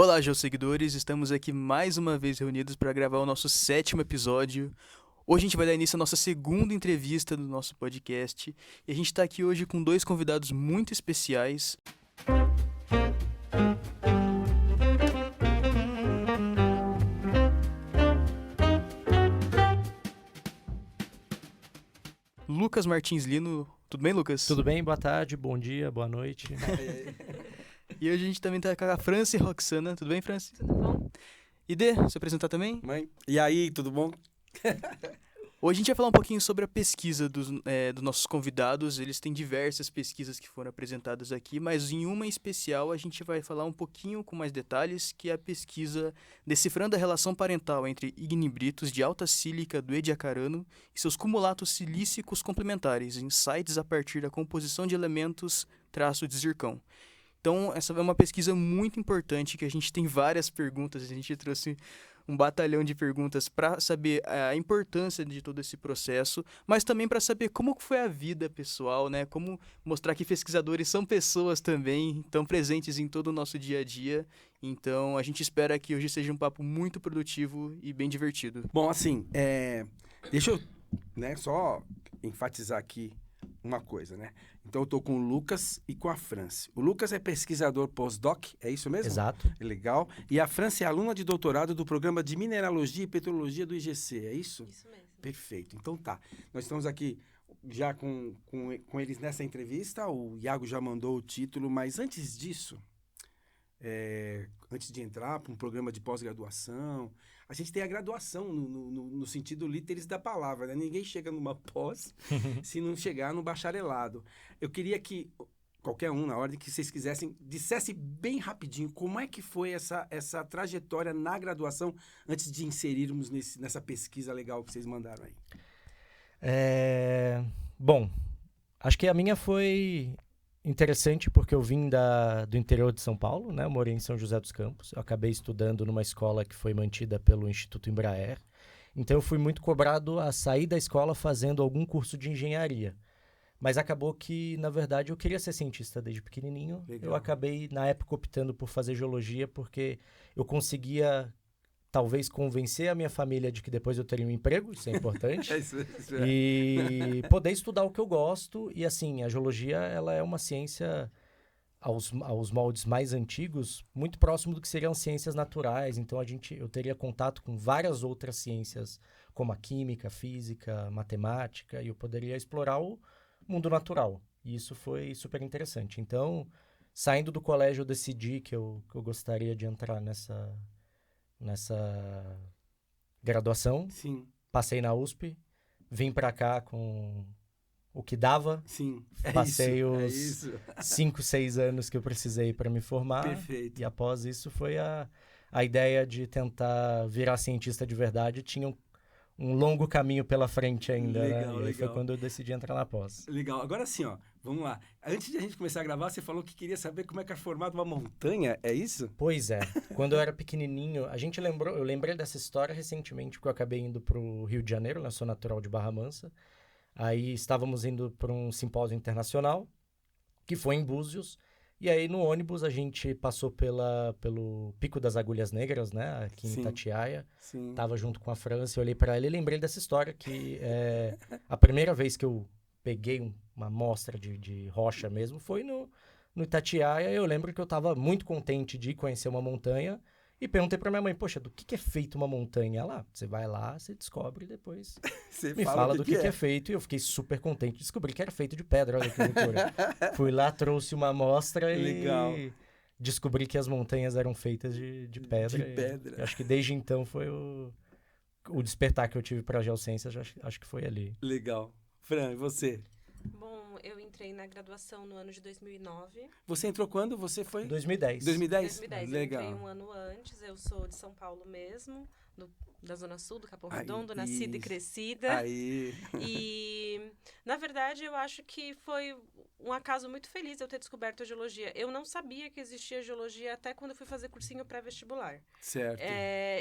Olá, geosseguidores! Estamos aqui mais uma vez reunidos para gravar o nosso 7º episódio. Hoje a gente vai dar início à nossa segunda entrevista do nosso podcast. E a gente está aqui hoje com dois convidados muito especiais. Lucas Martins Lino. Tudo bem, Lucas? Tudo bem? Boa tarde, bom dia, boa noite. E hoje a gente também tá com a Franci Roxana. Tudo bem, Franci? Tudo bom? E Dê, se apresentar também? Mãe, e aí, tudo bom? Hoje a gente vai falar um pouquinho sobre a pesquisa dos nossos convidados. Eles têm diversas pesquisas que foram apresentadas aqui, mas em uma em especial a gente vai falar um pouquinho com mais detalhes, que é a pesquisa decifrando a relação parental entre ignibritos de alta sílica do ediacarano e seus cumulatos silícicos complementares, insights a partir da composição de elementos traço de zircão. Então, essa é uma pesquisa muito importante, que a gente tem várias perguntas, a gente trouxe um batalhão de perguntas para saber a importância de todo esse processo, mas também para saber como foi a vida pessoal, né? Como mostrar que pesquisadores são pessoas também, estão presentes em todo o nosso dia a dia. Então, a gente espera que hoje seja um papo muito produtivo e bem divertido. Bom, assim, deixa eu só enfatizar aqui uma coisa, né? Então, eu tô com o Lucas e com a Franci. O Lucas é pesquisador pós-doc, é isso mesmo? Exato. Legal. E a Franci é aluna de doutorado do programa de Mineralogia e Petrologia do IGC, é isso? Isso mesmo. Perfeito. Então tá. Nós estamos aqui já com eles nessa entrevista. O Iago já mandou o título, mas antes disso, antes de entrar para um programa de pós-graduação, a gente tem a graduação no sentido literis da palavra, né? Ninguém chega numa pós se não chegar no bacharelado. Eu queria que qualquer um, na ordem que vocês quisessem, dissesse bem rapidinho como é que foi essa trajetória na graduação antes de inserirmos nessa pesquisa legal que vocês mandaram aí. Bom, acho que a minha foi interessante porque eu vim do interior de São Paulo, né? Eu morei em São José dos Campos. Eu acabei estudando numa escola que foi mantida pelo Instituto Embraer. Então eu fui muito cobrado a sair da escola fazendo algum curso de engenharia. Mas acabou que, na verdade, eu queria ser cientista desde pequenininho. Legal. Eu acabei, na época, optando por fazer geologia porque eu conseguia, talvez, convencer a minha família de que depois eu teria um emprego, isso é importante. Isso é. E poder estudar o que eu gosto. E, assim, a geologia, ela é uma ciência, aos moldes mais antigos, muito próximo do que seriam ciências naturais. Então, eu teria contato com várias outras ciências, como a química, a física, a matemática, e eu poderia explorar o mundo natural. E isso foi super interessante. Então, saindo do colégio, eu decidi que eu gostaria de entrar nessa graduação. Sim, Passei na USP, vim pra cá com o que dava. sim. Passei isso, os isso. 5, 6 anos que eu precisei para me formar. Perfeito. E após isso foi a ideia de tentar virar cientista de verdade. Tinha um longo caminho pela frente ainda, Legal, né? E aí foi legal. quando eu decidi entrar na pós. Legal. Agora sim, ó, vamos lá. Antes de a gente começar a gravar, você falou que queria saber como é que é formada uma montanha, é isso? Pois é. Quando eu era pequenininho, eu lembrei dessa história recentemente, porque eu acabei indo pro Rio de Janeiro, né? Eu sou natural de Barra Mansa. Aí estávamos indo para um simpósio internacional, que foi em Búzios. E aí no ônibus a gente passou pelo Pico das Agulhas Negras, né? Aqui em Sim. Itatiaia. Sim. Tava junto com a França, eu olhei para ela e lembrei dessa história, que a primeira vez que eu peguei uma amostra de rocha mesmo foi no Itatiaia. Eu lembro que eu estava muito contente de conhecer uma montanha e perguntei para minha mãe, poxa, do que é feito uma montanha? Ela, você vai lá, você descobre e depois Você me fala do que é feito. E eu fiquei super contente, descobri que era feito de pedra, olha que loucura. Fui lá, trouxe uma amostra Legal. e descobri que as montanhas eram feitas de pedra. De pedra. E acho que desde então foi o despertar que eu tive para a geociência, acho que foi ali. Legal. Fran, e você? Bom, eu entrei na graduação no ano de 2009. Você entrou quando? Você foi? 2010. 2010? 2010, Legal. eu entrei um ano antes. Eu sou de São Paulo mesmo, da Zona Sul, do Capão Aí, Redondo, nascida e isso. crescida. Aí. E, na verdade, eu acho que foi um acaso muito feliz eu ter descoberto a geologia. Eu não sabia que existia geologia até quando eu fui fazer cursinho pré-vestibular. Certo.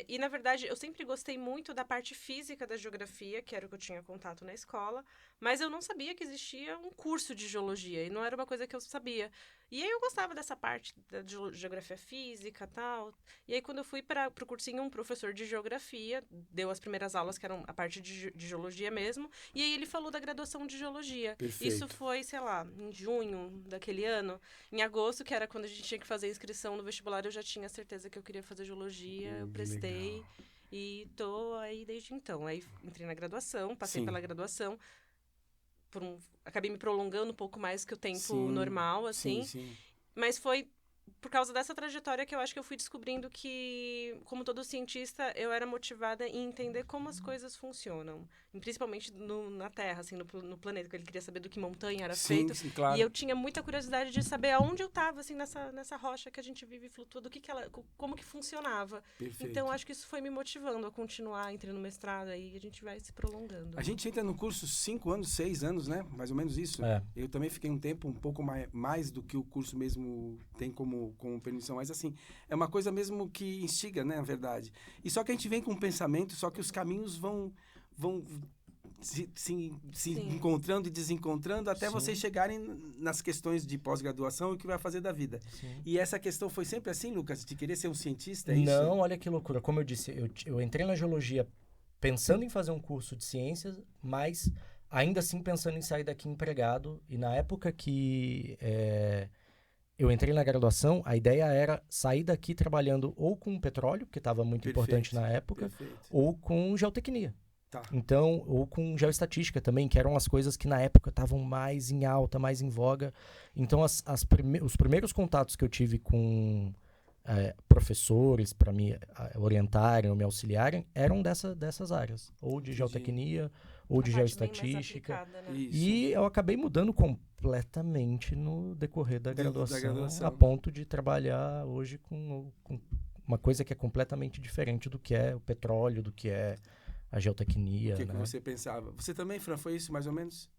E, na verdade, eu sempre gostei muito da parte física da geografia, que era o que eu tinha contato na escola, mas eu não sabia que existia um curso de geologia, e não era uma coisa que eu sabia. E aí eu gostava dessa parte da geografia física e tal. E aí quando eu fui para o cursinho, um professor de geografia deu as primeiras aulas, que eram a parte de geologia mesmo. E aí ele falou da graduação de geologia. Perfeito. Isso foi, sei lá, em junho daquele ano. Em agosto, que era quando a gente tinha que fazer a inscrição no vestibular, eu já tinha certeza que eu queria fazer geologia. Eu prestei legal. e tô aí desde então. Aí entrei na graduação, passei Sim. pela graduação. Acabei me prolongando um pouco mais que o tempo Sim, normal, assim. Sim. Mas foi por causa dessa trajetória que eu acho que eu fui descobrindo que, como todo cientista, eu era motivada em entender como as coisas funcionam. Principalmente na Terra, assim, no planeta, que ele queria saber do que montanha era feito. Sim, claro. E eu tinha muita curiosidade de saber aonde eu estava, assim, nessa rocha que a gente vive e flutua, como que funcionava. Perfeito. Então, acho que isso foi me motivando a continuar, entrei no mestrado, aí a gente vai se prolongando. A gente entra no curso 5 anos, 6 anos, né? Mais ou menos isso. É. Eu também fiquei um tempo um pouco mais do que o curso mesmo tem como permissão. Mas, assim, é uma coisa mesmo que instiga, né? Na verdade. E só que a gente vem com um pensamento, só que os caminhos vão se encontrando e desencontrando até Sim. vocês chegarem nas questões de pós-graduação e o que vai fazer da vida. Sim. E essa questão foi sempre assim, Lucas? De querer ser um cientista, é isso? Não, olha que loucura. Como eu disse, eu entrei na geologia pensando em fazer um curso de ciências, mas ainda assim pensando em sair daqui empregado. E na época que eu entrei na graduação, a ideia era sair daqui trabalhando ou com petróleo, que estava muito Perfeito, importante na época, Perfeito. ou com geotecnia. Tá. Então, ou com geoestatística também, que eram as coisas que na época estavam mais em alta, mais em voga. Então, os primeiros contatos que eu tive com professores para me orientarem ou me auxiliarem eram dessas áreas. Ou de Entendi. geotecnia, ou de A parte bem mais geoestatística. aplicada, né? Isso. E eu acabei mudando completamente no decorrer da graduação, a graduação. ponto de trabalhar hoje com uma coisa que é completamente diferente do que é o petróleo, do que é a geotecnia, O que né? você pensava? Você também, Fran, foi isso mais ou menos?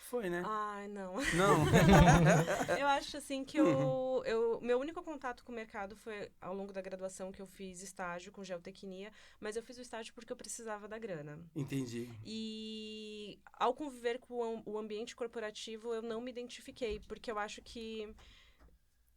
Foi, né? Ai, não. Não. Eu acho assim que meu único contato com o mercado foi ao longo da graduação, que eu fiz estágio com geotecnia, mas eu fiz o estágio porque eu precisava da grana. Entendi. E ao conviver com o ambiente corporativo, eu não me identifiquei, porque eu acho que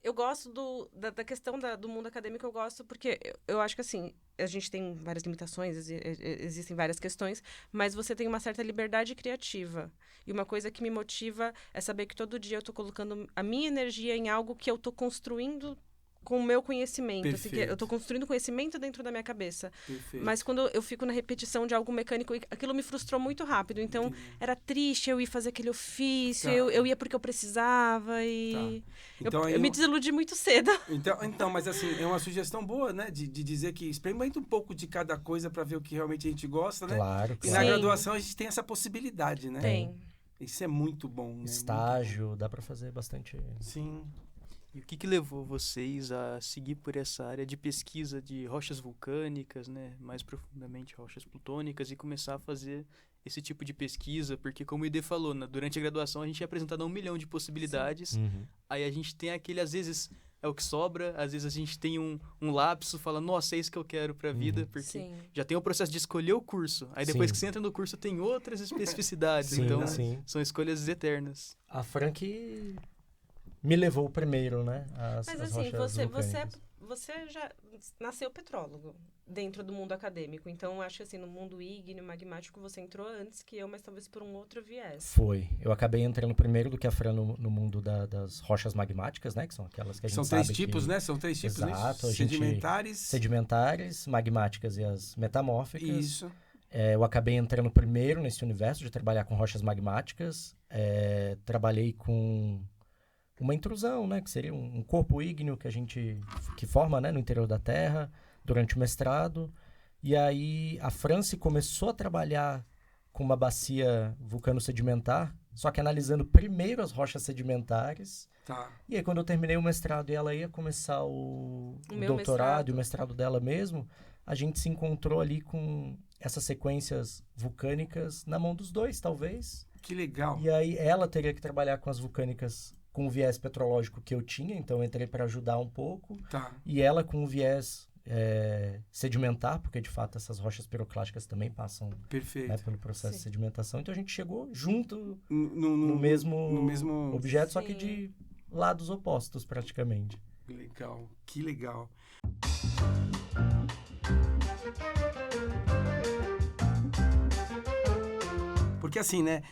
eu gosto da questão do mundo acadêmico, eu gosto porque eu acho que, assim, a gente tem várias limitações, existem várias questões, mas você tem uma certa liberdade criativa. E uma coisa que me motiva é saber que todo dia eu estou colocando a minha energia em algo que eu estou construindo com o meu conhecimento. Assim, que eu estou construindo conhecimento dentro da minha cabeça. Perfeito. Mas quando eu fico na repetição de algo mecânico, aquilo me frustrou muito rápido. Então, Entendi. era triste eu ir fazer aquele ofício, Tá. eu ia porque eu precisava e... Então, aí eu me desiludi muito cedo. Então, mas assim, é uma sugestão boa, né? De dizer que experimenta um pouco de cada coisa para ver o que realmente a gente gosta, né? Claro, E na claro. Sim. graduação a gente tem essa possibilidade, né? Tem. Isso é muito bom, né? Estágio, dá para fazer bastante. Muito bom. Sim. E o que levou vocês a seguir por essa área de pesquisa de rochas vulcânicas, né? Mais profundamente rochas plutônicas, e começar a fazer esse tipo de pesquisa? Porque, como o Ide falou, durante a graduação a gente é apresentado a 1 milhão de possibilidades. Uhum. Aí a gente tem aquele, às vezes, é o que sobra, às vezes a gente tem um lapso, fala, nossa, é isso que eu quero pra vida, porque Sim. já tem o processo de escolher o curso. Aí depois Sim. que você entra no curso tem outras especificidades. Sim, Então, sim. são escolhas eternas. A Frank me levou primeiro, né? As Mas as assim, rochas vulcânicas. você já nasceu petrólogo dentro do mundo acadêmico. Então, acho que assim, no mundo ígneo, magmático, você entrou antes que eu, mas talvez por um outro viés. Foi. Eu acabei entrando primeiro do que a Fran no mundo das rochas magmáticas, né? Que são aquelas que a gente São sabe 3 tipos, que... né? São 3 tipos, Exato, né? a gente- Sedimentares. Sedimentares, magmáticas e as metamórficas. Isso. Eu acabei entrando primeiro nesse universo de trabalhar com rochas magmáticas. Trabalhei com uma intrusão, né? Que seria um corpo ígneo que forma, né, no interior da Terra durante o mestrado. E aí a Franci começou a trabalhar com uma bacia vulcano-sedimentar, só que analisando primeiro as rochas sedimentares. Tá. E aí, quando eu terminei o mestrado e ela ia começar o meu doutorado mestrado. e o mestrado dela mesmo, a gente se encontrou ali com essas sequências vulcânicas na mão dos dois, talvez. Que legal. E aí, ela teria que trabalhar com as vulcânicas com o viés petrológico que eu tinha, então eu entrei para ajudar um pouco. Tá. E ela com o viés sedimentar, porque de fato essas rochas piroclásticas também passam, Perfeito. né, pelo processo de Sim. sedimentação. Então a gente chegou junto No no mesmo no mesmo- objeto, só que Sim. de lados opostos, praticamente. Legal, que legal. Porque assim, né,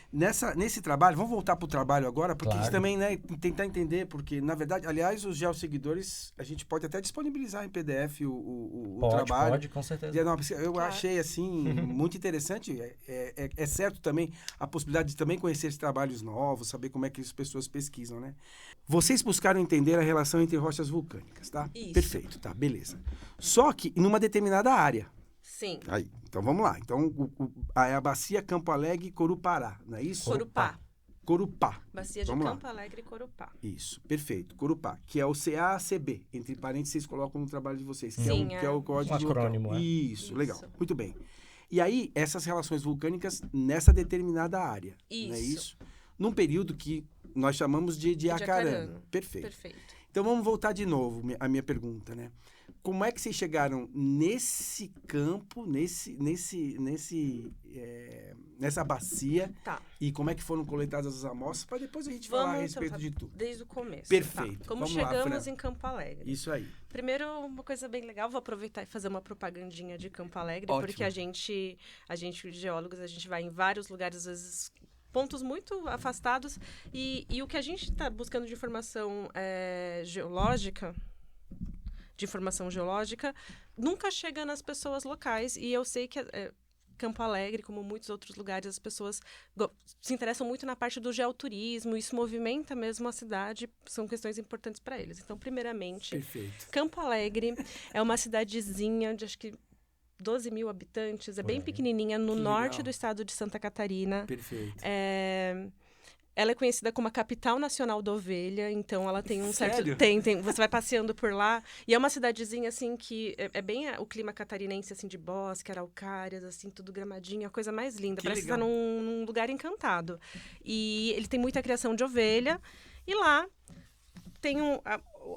nesse trabalho, vamos voltar para o trabalho agora, porque Claro. isso também, né, tentar entender, porque, na verdade, aliás, os geosseguidores, a gente pode até disponibilizar em PDF o trabalho. Pode, com certeza. Eu Claro. achei, assim, muito interessante. É certo também a possibilidade de também conhecer esses trabalhos novos, saber como é que as pessoas pesquisam, né? Vocês buscaram entender a relação entre rochas vulcânicas, tá? Isso. Perfeito, tá, beleza. Só que numa determinada área. Sim. Aí, então vamos lá. Então, é a bacia Campo Alegre e Corupará, não é isso? Corupá. Corupá. Bacia de Vamos lá. Campo Alegre e Corupá. Isso, perfeito. Corupá, que é o CACB. Entre parênteses, vocês colocam no trabalho de vocês. Que, Sim, que é o código um de local. acrônimo, é. Isso, Isso. legal. Muito bem. E aí, essas relações vulcânicas nessa determinada área. Não é Isso. isso? Num período que nós chamamos de Acarano. Acarano. Perfeito. Perfeito. Então, vamos voltar de novo a minha pergunta, né? Como é que vocês chegaram nesse campo, nessa bacia, Tá. e como é que foram coletadas as amostras, para depois a gente falar a Vamos respeito então, de tudo. desde o começo. Perfeito. Tá. Como Vamos lá, chegamos Fran. em Campo Alegre? Isso aí. Primeiro, uma coisa bem legal, vou aproveitar e fazer uma propagandinha de Campo Alegre, Ótimo. porque a gente, geólogos, a gente vai em vários lugares, às vezes pontos muito afastados, e o que a gente está buscando de informação geológica, nunca chega nas pessoas locais, e eu sei que Campo Alegre, como muitos outros lugares, as pessoas se interessam muito na parte do geoturismo, isso movimenta mesmo a cidade, são questões importantes para eles. Então, primeiramente, Perfeito. Campo Alegre é uma cidadezinha de acho que 12 mil habitantes, é bem aí. pequenininha, no Que norte legal. do estado de Santa Catarina. Perfeito. Ela é conhecida como a capital nacional da ovelha, então ela tem um Sério? certo... Tem, você vai passeando por lá, e é uma cidadezinha, assim, que é bem o clima catarinense, assim, de bosque, araucárias, assim, tudo gramadinho, a coisa mais linda. Que Parece legal. estar num lugar encantado. E ele tem muita criação de ovelha, e lá tem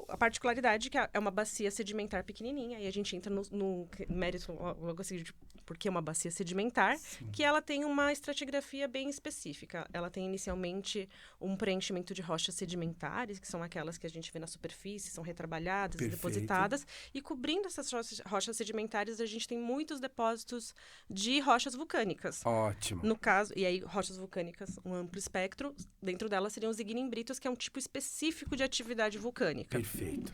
a particularidade que é uma bacia sedimentar pequenininha, e a gente entra no mérito logo assim de porque é uma bacia sedimentar, que ela tem uma estratigrafia bem específica. Ela tem inicialmente um preenchimento de rochas sedimentares, que são aquelas que a gente vê na superfície, são retrabalhadas Perfeito. e depositadas, e cobrindo essas rochas sedimentares, a gente tem muitos depósitos de rochas vulcânicas. Ótimo. No caso, e aí rochas vulcânicas, um amplo espectro, dentro delas seriam os ignimbritos, que é um tipo específico de atividade vulcânica. Perfeito.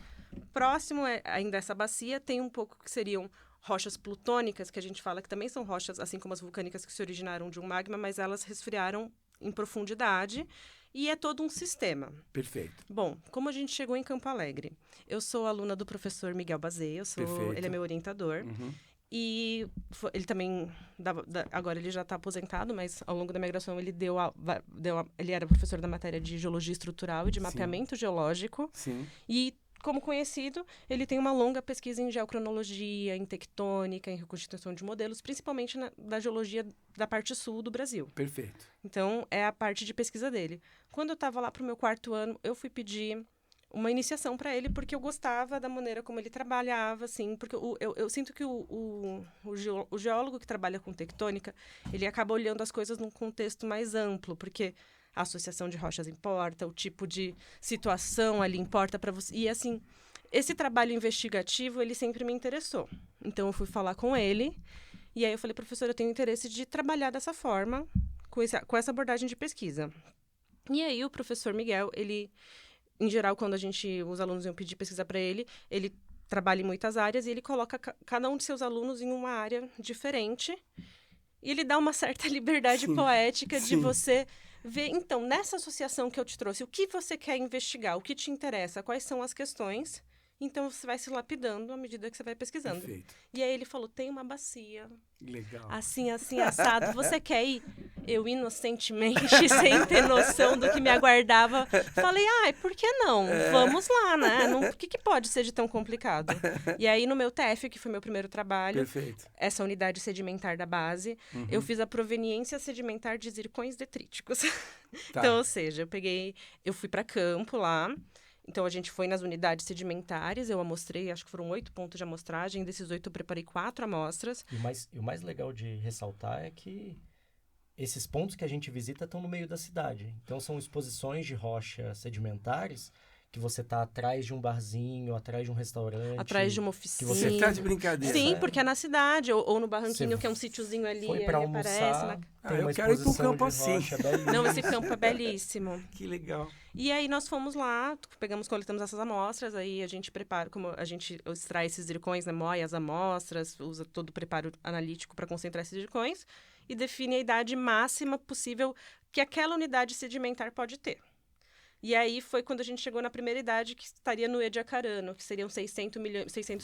Próximo ainda essa bacia, tem um pouco que seriam rochas plutônicas, que a gente fala que também são rochas, assim como as vulcânicas, que se originaram de um magma, mas elas resfriaram em profundidade, e é todo um sistema. Perfeito. Bom, como a gente chegou em Campo Alegre? Eu sou aluna do professor Miguel Bazê, Perfeito. ele é meu orientador. Uhum. E ele também, agora ele já está aposentado, mas ao longo da minha graduação ele ele era professor da matéria de geologia estrutural e de Sim. mapeamento geológico. Sim. E, como conhecido, ele tem uma longa pesquisa em geocronologia, em tectônica, em reconstituição de modelos, principalmente da geologia da parte sul do Brasil. Perfeito. Então, é a parte de pesquisa dele. Quando eu estava lá para o meu 4º ano, eu fui pedir uma iniciação para ele, porque eu gostava da maneira como ele trabalhava, assim, porque eu sinto que o geólogo que trabalha com tectônica, ele acaba olhando as coisas num contexto mais amplo, porque a associação de rochas importa, o tipo de situação ali importa para você. E, assim, esse trabalho investigativo, ele sempre me interessou. Então, eu fui falar com ele, e aí eu falei, professor, eu tenho interesse de trabalhar dessa forma, com essa abordagem de pesquisa. E aí, o professor Miguel, ele... Em geral, quando os alunos iam pedir pesquisa para ele trabalha em muitas áreas e ele coloca cada um de seus alunos em uma área diferente. E ele dá uma certa liberdade Sim, poética de sim. você ver, então, nessa associação que eu te trouxe, o que você quer investigar, o que te interessa, quais são as questões. Então, você vai se lapidando à medida que você vai pesquisando. Perfeito. E aí ele falou, tem uma bacia, Legal. assim, assado, você quer ir? Eu, inocentemente, sem ter noção do que me aguardava, falei, por que não? Vamos lá, né? Por que pode ser de tão complicado? E aí, no meu TF, que foi meu primeiro trabalho, Perfeito. essa unidade sedimentar da base, eu fiz a proveniência sedimentar de zircões detríticos. Tá. Então, ou seja, eu fui para campo lá. Então, a gente foi nas unidades sedimentares, eu amostrei, acho que foram 8 pontos de amostragem. Desses 8, eu preparei 4 amostras. E o mais legal de ressaltar é que esses pontos que a gente visita estão no meio da cidade. Então, são exposições de rochas sedimentares que você tá atrás de um barzinho, atrás de um restaurante. Atrás de uma oficina. Você tá de brincadeira. Sim, porque é na cidade, ou no Barranquinho, Você que é um sítiozinho ali, Foi pra ali almoçar, aparece. Ah, tem eu uma quero ir pra um exposição campo de assim. rocha belíssima. Não, esse campo é belíssimo. Que legal. E aí nós fomos lá, coletamos essas amostras, aí a gente prepara, como a gente extrai esses zircões, né, moe as amostras, usa todo o preparo analítico para concentrar esses zircões e define a idade máxima possível que aquela unidade sedimentar pode ter. E aí foi quando a gente chegou na primeira idade que estaria no Ediacarano, que seriam 600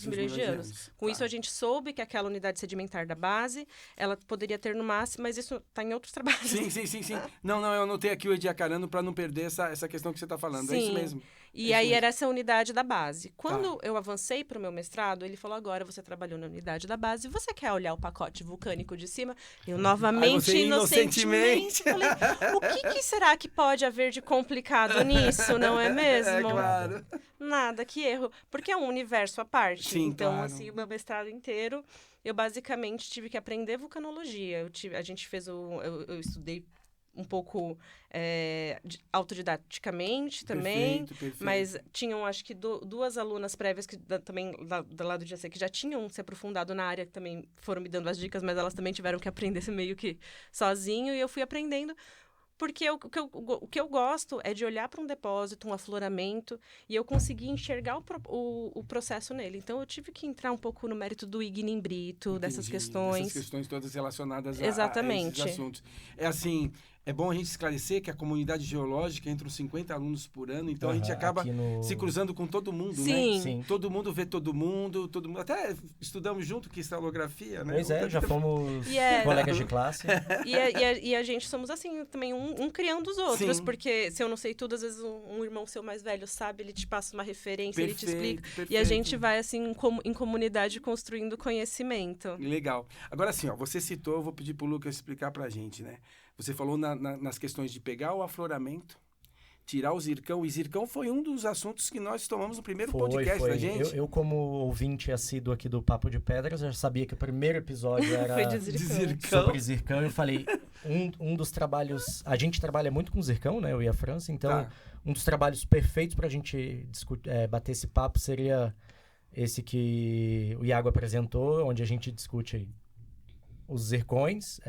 milhões de anos. Com isso a gente soube que aquela unidade sedimentar da base, ela poderia ter no máximo, mas isso está em outros trabalhos. Sim. Não, eu anotei aqui o Ediacarano para não perder essa questão que você está falando. Sim. É isso mesmo. E É aí isso mesmo. era essa unidade da base. Quando eu avancei para o meu mestrado, ele falou, agora você trabalhou na unidade da base, você quer olhar o pacote vulcânico de cima? Eu novamente, você inocentemente, falei, o que será que pode haver de complicado nisso, não é mesmo? É claro. Nada, que erro. Porque é um universo à parte. Sim, então, claro. assim, o meu mestrado inteiro, eu basicamente tive que aprender vulcanologia. A gente fez eu estudei um pouco autodidaticamente também. Perfeito. Mas tinham, acho que, duas alunas prévias que também, do lado do GC, que já tinham se aprofundado na área, que também foram me dando as dicas, mas elas também tiveram que aprender meio que sozinho, e eu fui aprendendo. Porque o que eu gosto é de olhar para um depósito, um afloramento, e eu consegui enxergar o processo nele. Então, eu tive que entrar um pouco no mérito do ignimbrito, dessas Entendi. questões. Essas questões todas relacionadas Exatamente. a esses assuntos. É assim, é bom a gente esclarecer que a comunidade geológica entra uns 50 alunos por ano, então a gente acaba aqui no- se cruzando com todo mundo, Sim. né? Sim. Todo mundo vê todo mundo. Até estudamos junto cristalografia, né? Pois é, já fomos E é- colegas de classe. E a gente somos assim, também um criando os outros, Sim. porque se eu não sei tudo, às vezes um irmão seu mais velho sabe, ele te passa uma referência, ele te explica. Perfeito. E a gente vai, assim, em comunidade construindo conhecimento. Legal. Agora assim, ó, você citou, eu vou pedir pro Lucas explicar pra gente, né? Você falou nas questões de pegar o afloramento, tirar o zircão. E zircão foi um dos assuntos que nós tomamos no primeiro podcast da gente. Eu, como ouvinte assíduo aqui do Papo de Pedras, já sabia que o primeiro episódio era Foi de zircão. sobre zircão. Eu falei, um dos trabalhos... A gente trabalha muito com zircão, né? Eu e a França. Então, Tá. um dos trabalhos perfeitos pra gente bater esse papo seria esse que o Iago apresentou, onde a gente discute os zircões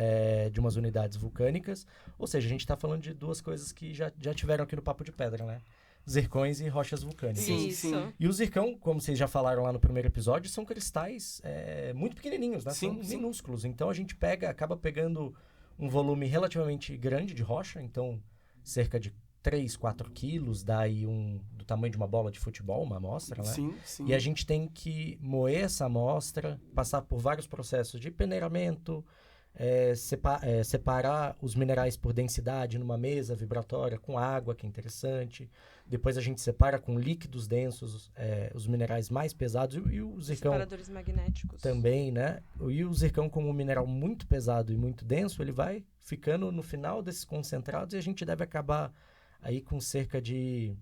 de umas unidades vulcânicas. Ou seja, a gente está falando de duas coisas que já tiveram aqui no Papo de Pedra, né? Zircões e rochas vulcânicas. Sim, Isso. sim. E o zircão, como vocês já falaram lá no primeiro episódio, são cristais muito pequenininhos, né? Sim, São sim. minúsculos. Então a gente acaba pegando um volume relativamente grande de rocha, então cerca de 3, 4 quilos, dá aí do tamanho de uma bola de futebol, uma amostra, né? Sim. E a gente tem que moer essa amostra, passar por vários processos de peneiramento, separar os minerais por densidade numa mesa vibratória com água, que é interessante. Depois a gente separa com líquidos densos os minerais mais pesados e o zircão Separadores magnéticos. também, né? E o zircão, como um mineral muito pesado e muito denso, ele vai ficando no final desses concentrados e a gente deve acabar aí com cerca de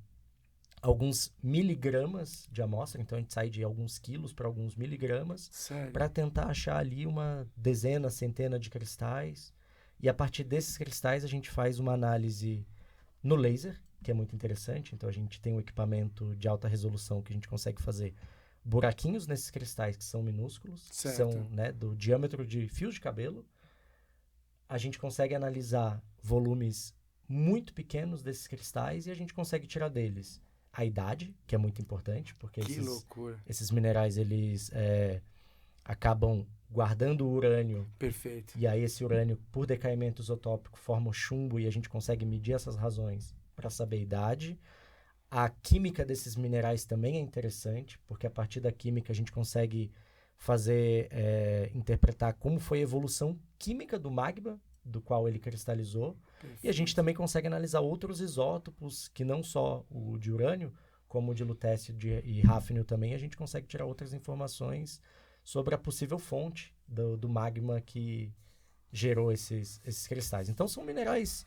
alguns miligramas de amostra, então a gente sai de alguns quilos para alguns miligramas, Sério. para tentar achar ali uma dezena, centena de cristais. E a partir desses cristais a gente faz uma análise no laser, que é muito interessante. Então a gente tem um equipamento de alta resolução que a gente consegue fazer buraquinhos nesses cristais que são minúsculos, que Certo. são, né, do diâmetro de fios de cabelo. A gente consegue analisar volumes muito pequenos desses cristais e a gente consegue tirar deles a idade, que é muito importante, porque Que loucura. esses minerais, eles acabam guardando o urânio, Perfeito. e aí esse urânio, por decaimento isotópico, forma o chumbo, e a gente consegue medir essas razões para saber a idade. A química desses minerais também é interessante, porque a partir da química a gente consegue interpretar como foi a evolução química do magma, do qual ele cristalizou. E a gente também consegue analisar outros isótopos, que não só o de urânio, como o de lutécio e hafnio também, a gente consegue tirar outras informações sobre a possível fonte do magma que gerou esses cristais. Então, são minerais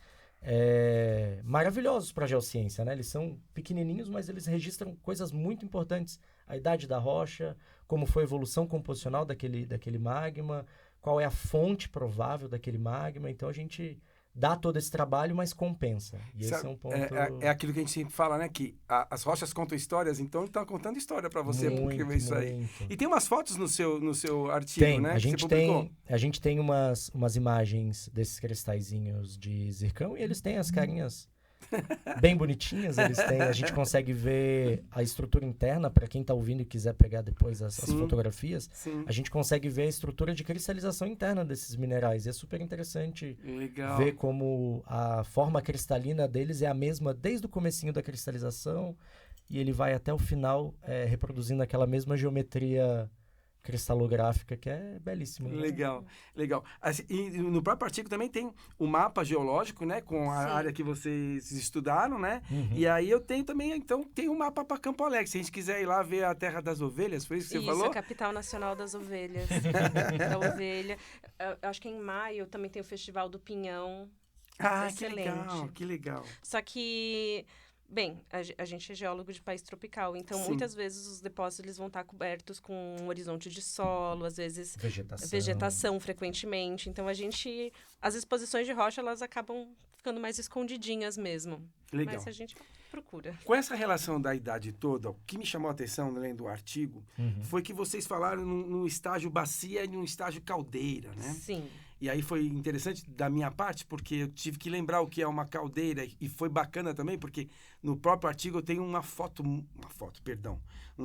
maravilhosos para a geociência, né? Eles são pequenininhos, mas eles registram coisas muito importantes. A idade da rocha, como foi a evolução composicional daquele magma, qual é a fonte provável daquele magma. Então, a gente dá todo esse trabalho, mas compensa. E esse Sabe, é um ponto... é aquilo que a gente sempre fala, né? Que as rochas contam histórias, então ele tá contando história para você porque vê isso aí. Muito. E tem umas fotos no seu artigo, Tem, né? a que você gente publicou. a gente tem umas imagens desses cristalzinhos de zircão e eles têm as carinhas bem bonitinhas. A gente consegue ver a estrutura interna, para quem está ouvindo e quiser pegar depois as fotografias. Sim. A gente consegue ver a estrutura de cristalização interna desses minerais. E é super interessante Legal. ver como a forma cristalina deles é a mesma desde o comecinho da cristalização e ele vai até o final reproduzindo aquela mesma geometria cristalográfica, que é belíssima. Legal, legal. Assim, e no próprio artigo também tem o mapa geológico, né? Com a Sim. área que vocês estudaram, né? Uhum. E aí eu tenho também, então, tem um mapa para Campo Alegre. Se a gente quiser ir lá ver a Terra das Ovelhas, foi isso que você Isso, falou? a capital nacional das ovelhas. Da ovelha. Eu acho que em maio também tem o Festival do Pinhão. Ah, Excelente. que legal. Só que, bem, a gente é geólogo de país tropical, então Sim. muitas vezes os depósitos eles vão estar cobertos com um horizonte de solo, às vezes Vegetação. frequentemente. Então as exposições de rocha, elas acabam ficando mais escondidinhas mesmo. Legal. Mas a gente procura. Com essa relação da idade toda, o que me chamou a atenção, lendo o artigo, foi que vocês falaram num estágio bacia e num estágio caldeira, né? Sim. E aí foi interessante da minha parte, porque eu tive que lembrar o que é uma caldeira, e foi bacana também, porque no próprio artigo eu tenho um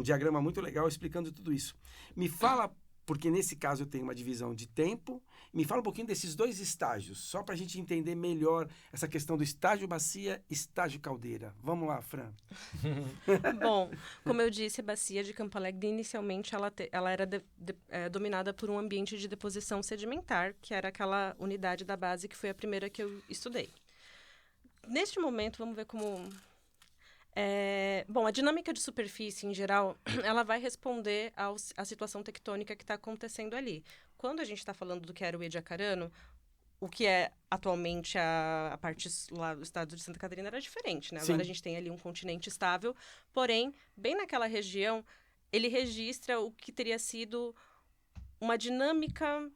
diagrama muito legal explicando tudo isso. Me fala, porque nesse caso eu tenho uma divisão de tempo, me fala um pouquinho desses dois estágios, só para a gente entender melhor essa questão do estágio bacia e estágio caldeira. Vamos lá, Fran. Bom, como eu disse, a bacia de Campo Alegre, inicialmente, ela era dominada por um ambiente de deposição sedimentar, que era aquela unidade da base que foi a primeira que eu estudei. Neste momento, vamos ver como... Bom, a dinâmica de superfície, em geral, ela vai responder à situação tectônica que está acontecendo ali. Quando a gente está falando do que era o Ediacarano, o que é atualmente a parte lá do estado de Santa Catarina era diferente, né? Sim. Agora a gente tem ali um continente estável, porém, bem naquela região, ele registra o que teria sido uma dinâmica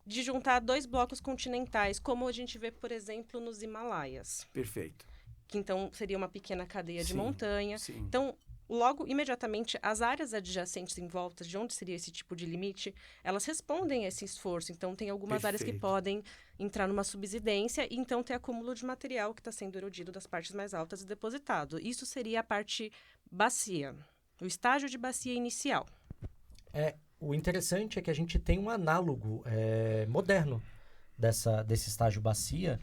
de juntar dois blocos continentais, como a gente vê, por exemplo, nos Himalaias. Perfeito. Que então seria uma pequena cadeia de Sim, montanha. sim. Então, logo, imediatamente, as áreas adjacentes em volta de onde seria esse tipo de limite, elas respondem a esse esforço. Então, tem algumas áreas que Perfeito. podem entrar numa subsidência e, então, ter acúmulo de material que está sendo erodido das partes mais altas e depositado. Isso seria a parte bacia, o estágio de bacia inicial. O interessante é que a gente tem um análogo moderno desse estágio bacia,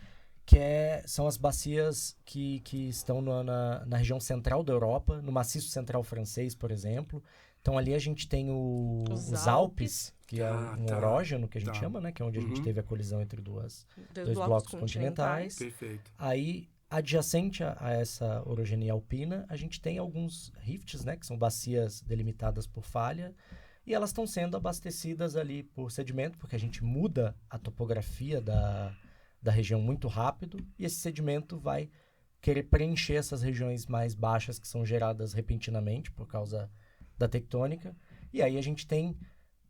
que são as bacias que estão na região central da Europa, no maciço central francês, por exemplo. Então, ali a gente tem os Alpes, que é um tá. orógeno, que a gente Tá. chama, né? Que é onde a gente teve a colisão entre dois Dois blocos continentais. Perfeito. Aí, adjacente a essa orogenia alpina, a gente tem alguns rifts, né? Que são bacias delimitadas por falha. E elas estão sendo abastecidas ali por sedimento, porque a gente muda a topografia da região muito rápido, e esse sedimento vai querer preencher essas regiões mais baixas que são geradas repentinamente por causa da tectônica. E aí a gente tem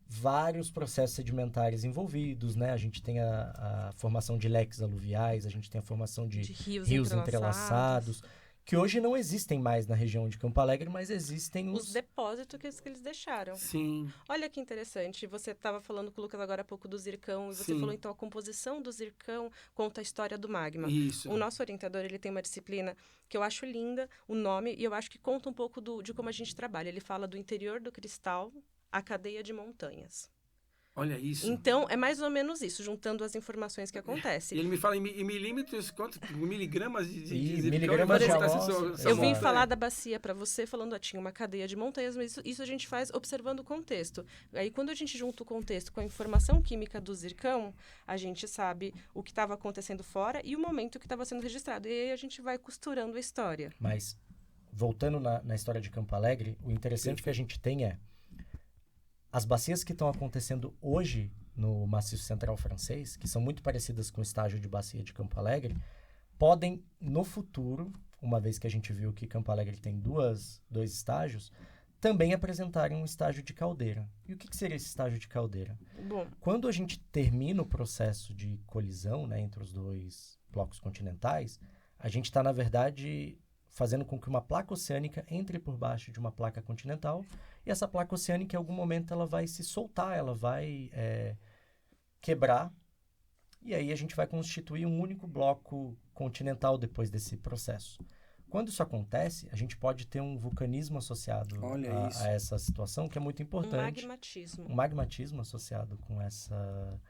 vários processos sedimentares envolvidos, né? A gente tem a formação de leques aluviais, a gente tem a formação de rios entrelaçados, que hoje não existem mais na região de Campo Alegre, mas existem Os depósitos que eles deixaram. Sim. Olha que interessante, você estava falando com o Lucas agora há pouco do zircão, e você Sim. falou então a composição do zircão conta a história do magma. Isso. O nosso orientador, ele tem uma disciplina que eu acho linda, o nome, e eu acho que conta um pouco de como a gente trabalha. Ele fala do interior do cristal, a cadeia de montanhas. Olha isso. Então, é mais ou menos isso, juntando as informações que E acontecem. ele me fala em milímetros, quanto? Miligramas de E zircão, miligramas ele de vai botar amostra. essa Eu vim montanha. falar da bacia para você, falando, tinha uma cadeia de montanhas, mas isso a gente faz observando o contexto. Aí, quando a gente junta o contexto com a informação química do zircão, a gente sabe o que estava acontecendo fora e o momento que estava sendo registrado. E aí a gente vai costurando a história. Mas, voltando na história de Campo Alegre, o interessante que a gente tem as bacias que estão acontecendo hoje no maciço central francês, que são muito parecidas com o estágio de bacia de Campo Alegre, podem, no futuro, uma vez que a gente viu que Campo Alegre tem dois estágios, também apresentarem um estágio de caldeira. E o que seria esse estágio de caldeira? Bom, Quando a gente termina o processo de colisão, né, entre os dois blocos continentais, a gente está, na verdade, fazendo com que uma placa oceânica entre por baixo de uma placa continental, e essa placa oceânica, em algum momento, ela vai se soltar, ela vai quebrar, e aí a gente vai constituir um único bloco continental depois desse processo. Quando isso acontece, a gente pode ter um vulcanismo associado a essa situação, que é muito importante. Um magmatismo associado com essa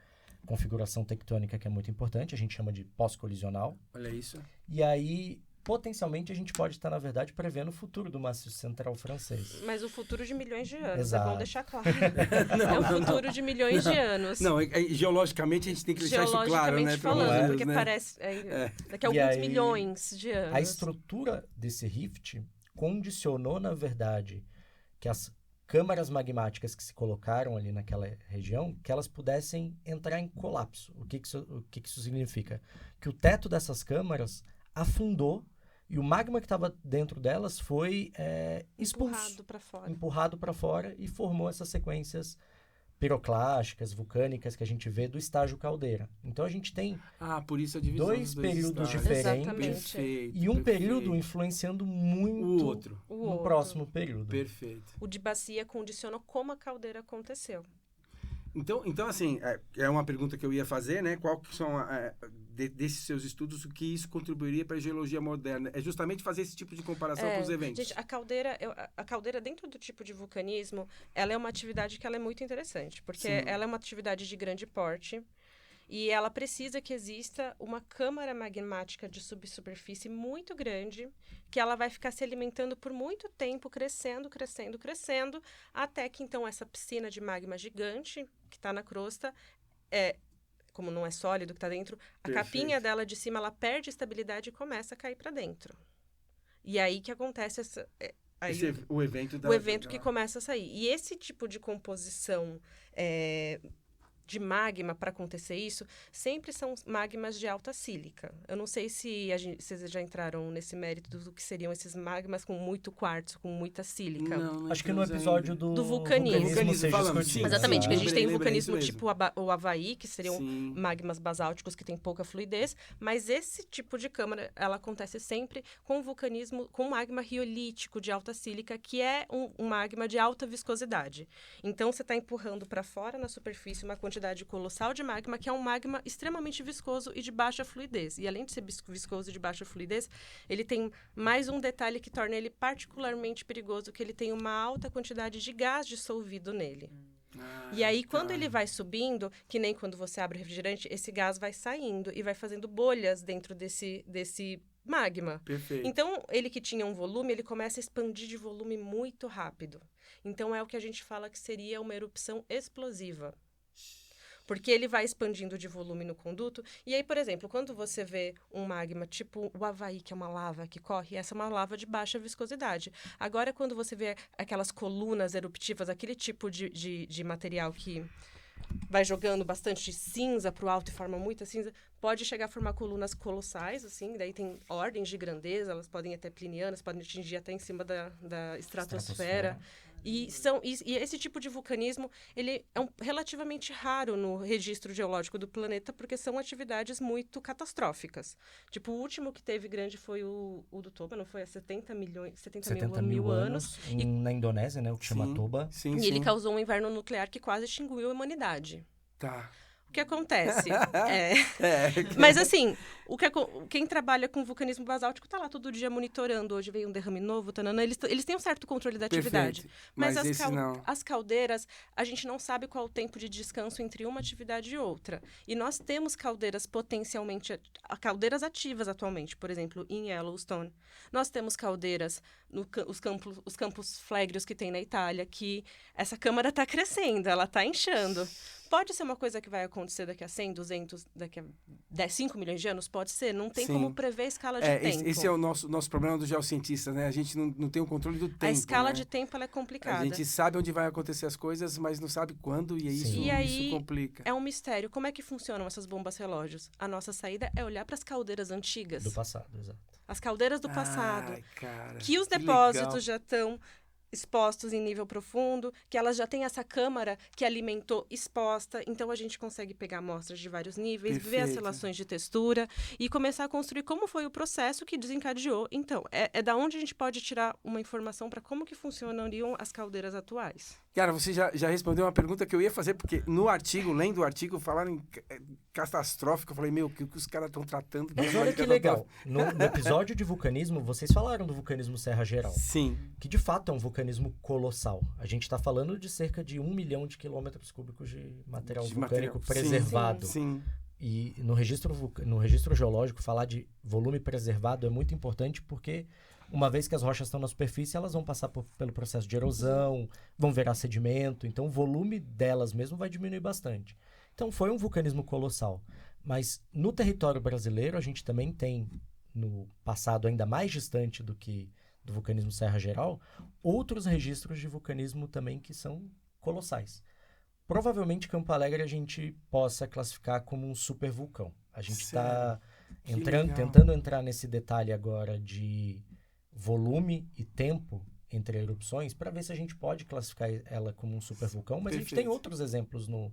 configuração tectônica, que é muito importante. A gente chama de pós-colisional. Olha isso. E aí, potencialmente, a gente pode estar, na verdade, prevendo o futuro do Maciço Central francês. mas o futuro de milhões de anos, Exato. é bom deixar claro. É um futuro de milhões de anos. Não, geologicamente a gente tem que deixar isso claro, né? Geologicamente falando, porque né? parece... daqui a E alguns aí, milhões de anos. A estrutura desse rift condicionou, na verdade, que as câmaras magmáticas que se colocaram ali naquela região, que elas pudessem entrar em colapso. O que isso significa? Que o teto dessas câmaras afundou e o magma que estava dentro delas foi expulso, empurrado para fora e formou essas sequências piroclásticas, vulcânicas que a gente vê do estágio caldeira. Então a gente tem por isso a divisão dois períodos estágios. diferentes e um período influenciando muito o outro no próximo período. Perfeito. O de bacia condiciona como a caldeira aconteceu. Então assim, é uma pergunta que eu ia fazer, né? Qual que são, desses seus estudos, o que isso contribuiria para a geologia moderna? É justamente fazer esse tipo de comparação com os eventos. Gente, a caldeira dentro do tipo de vulcanismo, ela é uma atividade que ela é muito interessante, porque ela é uma atividade de grande porte e ela precisa que exista uma câmara magmática de subsuperfície muito grande, que ela vai ficar se alimentando por muito tempo, crescendo, até que então essa piscina de magma gigante que está na crosta, como não é sólido que está dentro, a capinha dela de cima ela perde estabilidade e começa a cair para dentro. E aí que acontece o evento que começa a sair. E esse tipo de composição de magma, para acontecer isso, sempre são magmas de alta sílica. Eu não sei se vocês já entraram nesse mérito do que seriam esses magmas com muito quartzo, com muita sílica. Não, acho que no episódio do vulcanismo falamos, exatamente, que a gente tem vulcanismo tipo o Havaí, que seriam magmas basálticos que têm pouca fluidez, mas esse tipo de câmara, ela acontece sempre com vulcanismo, com magma riolítico de alta sílica, que é um magma de alta viscosidade. Então, você está empurrando para fora na superfície uma quantidade colossal de magma, que é um magma extremamente viscoso e de baixa fluidez. E além de ser viscoso e de baixa fluidez, ele tem mais um detalhe que torna ele particularmente perigoso, que ele tem uma alta quantidade de gás dissolvido nele. E aí, quando ele vai subindo, que nem quando você abre o refrigerante, esse gás vai saindo e vai fazendo bolhas dentro desse magma. Perfeito. Então, ele que tinha um volume, ele começa a expandir de volume muito rápido. Então, é o que a gente fala que seria uma erupção explosiva. Porque ele vai expandindo de volume no conduto. E aí, por exemplo, quando você vê um magma tipo o Havaí, que é uma lava que corre, essa é uma lava de baixa viscosidade. Agora, quando você vê aquelas colunas eruptivas, aquele tipo de material que vai jogando bastante cinza para o alto e forma muita cinza, pode chegar a formar colunas colossais, assim, daí tem ordens de grandeza, elas podem ir até plinianas, podem atingir até em cima da estratosfera. E esse tipo de vulcanismo, ele é relativamente raro no registro geológico do planeta, porque são atividades muito catastróficas. Tipo, o último que teve grande foi o do Toba, não foi? Há 70 mil anos. Na Indonésia, né? O que chama Toba. E ele causou um inverno nuclear que quase extinguiu a humanidade. Tá. O que acontece? Mas assim, quem trabalha com vulcanismo basáltico está lá todo dia monitorando. Hoje veio um derrame novo, eles têm um certo controle da atividade. Perfeito. Mas as caldeiras, a gente não sabe qual o tempo de descanso entre uma atividade e outra. E nós temos caldeiras caldeiras ativas atualmente, por exemplo, em Yellowstone. Nós temos caldeiras os campos flegrios que tem na Itália, que essa câmara está crescendo, ela está inchando. Pode ser uma coisa que vai acontecer daqui a 100, 200, daqui a 5 milhões de anos? Pode ser. Não tem como prever a escala de tempo. Esse é o nosso problema do geocientista, né? A gente não tem o controle do tempo. A escala de tempo ela é complicada. A gente sabe onde vai acontecer as coisas, mas não sabe quando, e isso complica. É um mistério. Como é que funcionam essas bombas relógios? A nossa saída é olhar para as caldeiras antigas. Do passado, exato. As caldeiras do passado. Ai, cara, que os depósitos já estão expostos em nível profundo, que elas já têm essa câmara que alimentou exposta, então a gente consegue pegar amostras de vários níveis, ver as Perfeito. relações de textura e começar a construir como foi o processo que desencadeou. Então, é da onde a gente pode tirar uma informação para como que funcionariam as caldeiras atuais. Cara, você já respondeu uma pergunta que eu ia fazer, porque no artigo, lendo o artigo, falaram em catastrófico. Eu falei, meu, o que os caras estão tratando? Mas olha que legal. No episódio de vulcanismo, vocês falaram do vulcanismo Serra Geral. Sim. Que de fato é um vulcanismo colossal. A gente está falando de cerca de 1 milhão de quilômetros cúbicos de material De vulcânico material. preservado. Sim. E no registro geológico, falar de volume preservado é muito importante porque, uma vez que as rochas estão na superfície, elas vão passar pelo processo de erosão, vão virar sedimento, então o volume delas mesmo vai diminuir bastante. Então foi um vulcanismo colossal. Mas no território brasileiro, a gente também tem, no passado ainda mais distante do que do vulcanismo Serra Geral, outros registros de vulcanismo também que são colossais. Provavelmente Campo Alegre a gente possa classificar como um supervulcão. A gente está tentando entrar nesse detalhe agora de volume e tempo entre erupções para ver se a gente pode classificar ela como um supervulcão, mas a gente tem outros exemplos no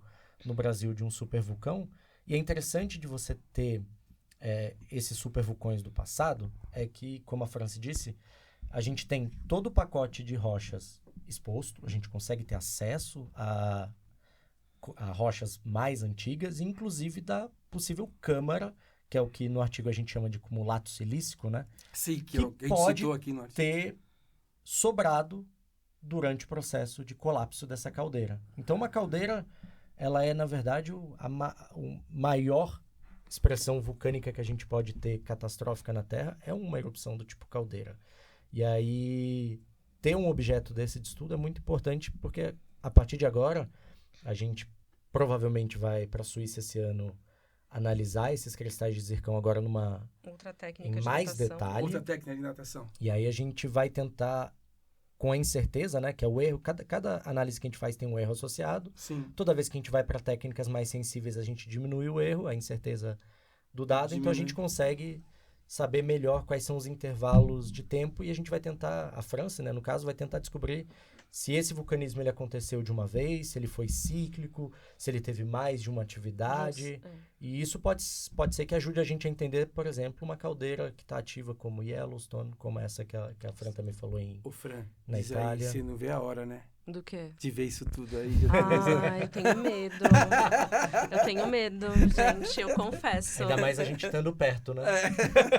Brasil de um supervulcão, e é interessante de você ter esses supervulcões do passado, é que, como a Franci disse, a gente tem todo o pacote de rochas exposto, a gente consegue ter acesso a rochas mais antigas, inclusive da possível câmara, que é o que no artigo a gente chama de cumulato silícico, né? Sim, que que a gente pode citou aqui no artigo. ter sobrado durante o processo de colapso dessa caldeira. Então, uma caldeira, ela é, na verdade, a maior expressão vulcânica que a gente pode ter catastrófica na Terra, é uma erupção do tipo caldeira. E aí, ter um objeto desse de estudo é muito importante, porque a partir de agora, a gente provavelmente vai para a Suíça esse ano analisar esses cristais de zircão agora outra técnica em de mais datação. detalhe. Outra técnica de natação. E aí a gente vai tentar, com a incerteza, né, que é o erro, cada análise que a gente faz tem um erro associado. Sim. Toda vez que a gente vai para técnicas mais sensíveis, a gente diminui o erro, a incerteza do dado, então a gente consegue saber melhor quais são os intervalos de tempo, e a gente vai tentar, a França, né, no caso, vai tentar descobrir se esse vulcanismo ele aconteceu de uma vez, se ele foi cíclico, se ele teve mais de uma atividade. E isso pode ser que ajude a gente a entender, por exemplo, uma caldeira que está ativa como Yellowstone, como essa que a Fran também falou O Fran, na Itália. Aí, você não vê a hora, né? Do quê? De ver isso tudo aí. Eu tenho medo. Eu tenho medo, gente, eu confesso. Ainda mais a gente estando perto, né?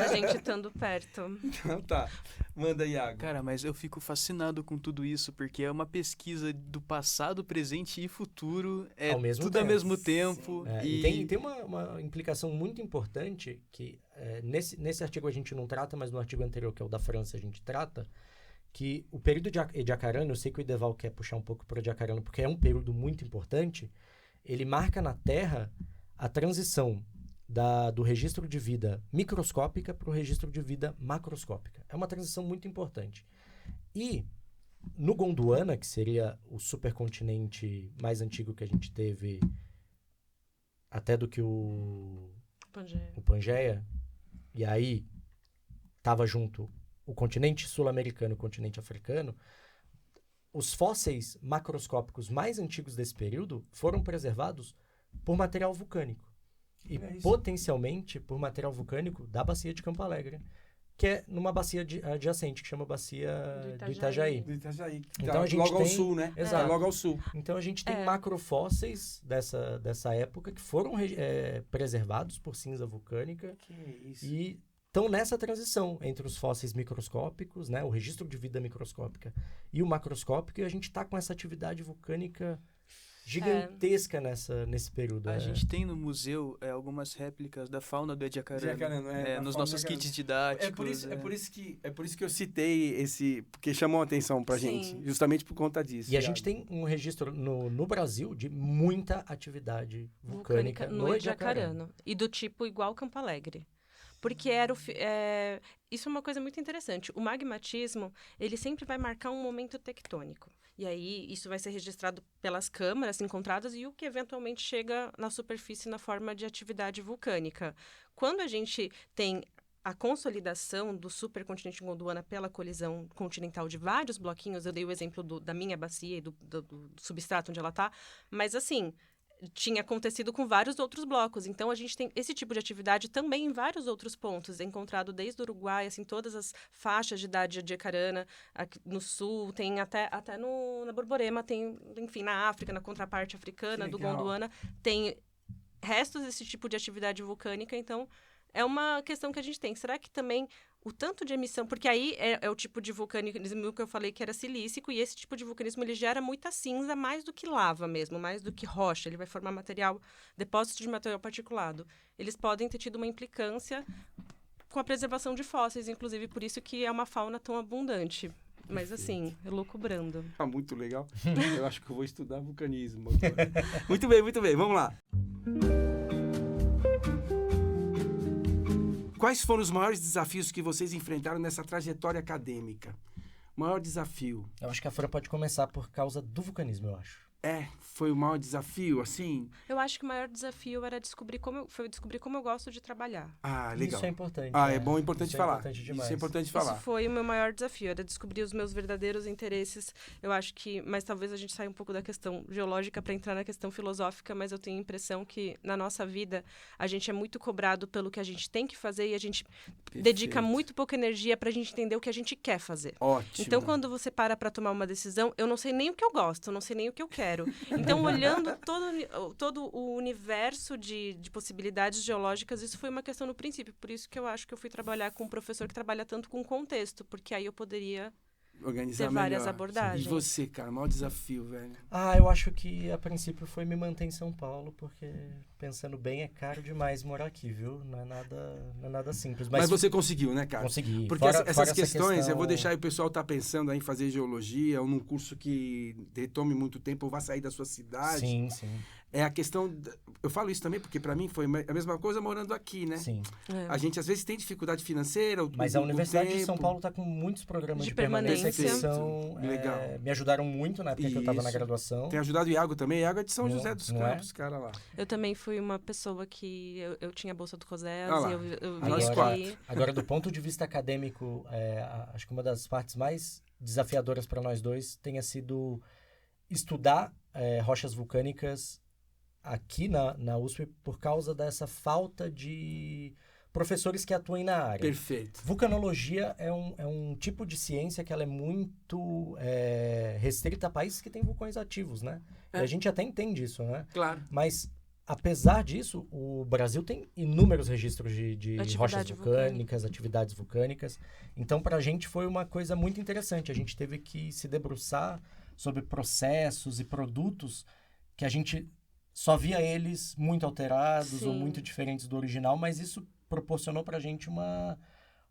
A gente estando perto. Então tá. Manda, Iago. Cara, mas eu fico fascinado com tudo isso, porque é uma pesquisa do passado, presente e futuro. É ao mesmo tudo tempo. ao mesmo tempo. E tem uma implicação muito importante que nesse artigo a gente não trata, mas no artigo anterior, que é o da França, a gente trata, que o período de Ediacarano, eu sei que o Ideval quer puxar um pouco para o Ediacarano, porque é um período muito importante, ele marca na Terra a transição do registro de vida microscópica para o registro de vida macroscópica. É uma transição muito importante. E no Gondwana, que seria o supercontinente mais antigo que a gente teve, até do que o Pangeia, e aí estava junto o continente sul-americano e o continente africano, os fósseis macroscópicos mais antigos desse período foram preservados por material vulcânico. E potencialmente por material vulcânico da bacia de Campo Alegre, que é numa bacia adjacente, que chama Bacia do Itajaí. Do Itajaí. Então a gente logo ao tem... sul, né? Exato. Logo ao sul. Então a gente tem macrofósseis dessa época que foram preservados por cinza vulcânica. Que isso. E estão nessa transição entre os fósseis microscópicos, né, o registro de vida microscópica e o macroscópico, e a gente está com essa atividade vulcânica gigantesca nesse período. A gente tem no museu algumas réplicas da fauna do Ediacarano. Nos nossos kits didáticos. É por isso que eu citei esse, porque chamou a atenção pra gente, justamente por conta disso. E a gente tem um registro no Brasil de muita atividade vulcânica no Ediacarano. E do tipo igual Campo Alegre. Porque isso é uma coisa muito interessante. O magmatismo, ele sempre vai marcar um momento tectônico. E aí, isso vai ser registrado pelas câmaras encontradas e o que eventualmente chega na superfície na forma de atividade vulcânica. Quando a gente tem a consolidação do supercontinente Gondwana pela colisão continental de vários bloquinhos, eu dei o exemplo da minha bacia e do substrato onde ela está, mas assim, tinha acontecido com vários outros blocos. Então, a gente tem esse tipo de atividade também em vários outros pontos. É encontrado desde o Uruguai, assim, todas as faixas de idade de Acarana, aqui no sul, tem até na Borborema, tem, enfim, na África, na contraparte africana do Gondwana, tem restos desse tipo de atividade vulcânica. Então, é uma questão que a gente tem. Será que também o tanto de emissão... Porque aí é o tipo de vulcanismo que eu falei que era silícico, e esse tipo de vulcanismo ele gera muita cinza, mais do que lava mesmo, mais do que rocha. Ele vai formar depósito de material particulado. Eles podem ter tido uma implicância com a preservação de fósseis, inclusive por isso que é uma fauna tão abundante. Mas assim, elucubrando. Muito legal. Eu acho que eu vou estudar vulcanismo agora. Muito bem, muito bem. Vamos lá. Quais foram os maiores desafios que vocês enfrentaram nessa trajetória acadêmica? Maior desafio? Eu acho que a Fran pode começar por causa do vulcanismo, eu acho. Foi o maior desafio, assim? Eu acho que o maior desafio era descobrir como eu gosto de trabalhar. Ah, legal. Isso é importante. É bom, importante falar. Isso é importante falar. Isso foi o meu maior desafio, era descobrir os meus verdadeiros interesses. Eu acho que, mas talvez a gente saia um pouco da questão geológica para entrar na questão filosófica, mas eu tenho a impressão que na nossa vida a gente é muito cobrado pelo que a gente tem que fazer e a gente dedica muito pouca energia para a gente entender o que a gente quer fazer. Ótimo. Então, quando você para tomar uma decisão, eu não sei nem o que eu gosto, eu não sei nem o que eu quero. Então, olhando todo o universo de possibilidades geológicas, isso foi uma questão no princípio. Por isso que eu acho que eu fui trabalhar com um professor que trabalha tanto com contexto, porque aí eu poderia organizar ter várias melhor. abordagens. E você, cara, maior desafio, velho? Eu acho que a princípio foi me manter em São Paulo, porque pensando bem, é caro demais morar aqui, viu? Não é nada simples. Mas você conseguiu, né, cara? Consegui. Porque essas questões, eu vou deixar o pessoal tá pensando aí em fazer geologia, ou num curso que tome muito tempo, ou vá sair da sua cidade. Sim, sim. É a questão... Eu falo isso também porque, para mim, foi a mesma coisa morando aqui, né? Sim. A gente, às vezes, tem dificuldade financeira. Mas a Universidade de São Paulo está com muitos programas de permanência que são... Legal. Me ajudaram muito na época que eu estava na graduação. Tem ajudado o Iago também. Iago é de São José dos Campos, cara lá. Eu também fui uma pessoa que... Eu tinha a bolsa do COSES e eu vim Agora, do ponto de vista acadêmico, acho que uma das partes mais desafiadoras para nós dois tenha sido estudar rochas vulcânicas aqui na USP por causa dessa falta de professores que atuem na área. Perfeito. Vulcanologia é um tipo de ciência que ela é muito restrita a países que têm vulcões ativos, né? E a gente até entende isso, né? Claro. Mas, apesar disso, o Brasil tem inúmeros registros de rochas vulcânicas, atividades vulcânicas. Então, para a gente foi uma coisa muito interessante. A gente teve que se debruçar sobre processos e produtos que a gente só via eles muito alterados ou muito diferentes do original, mas isso proporcionou para a gente uma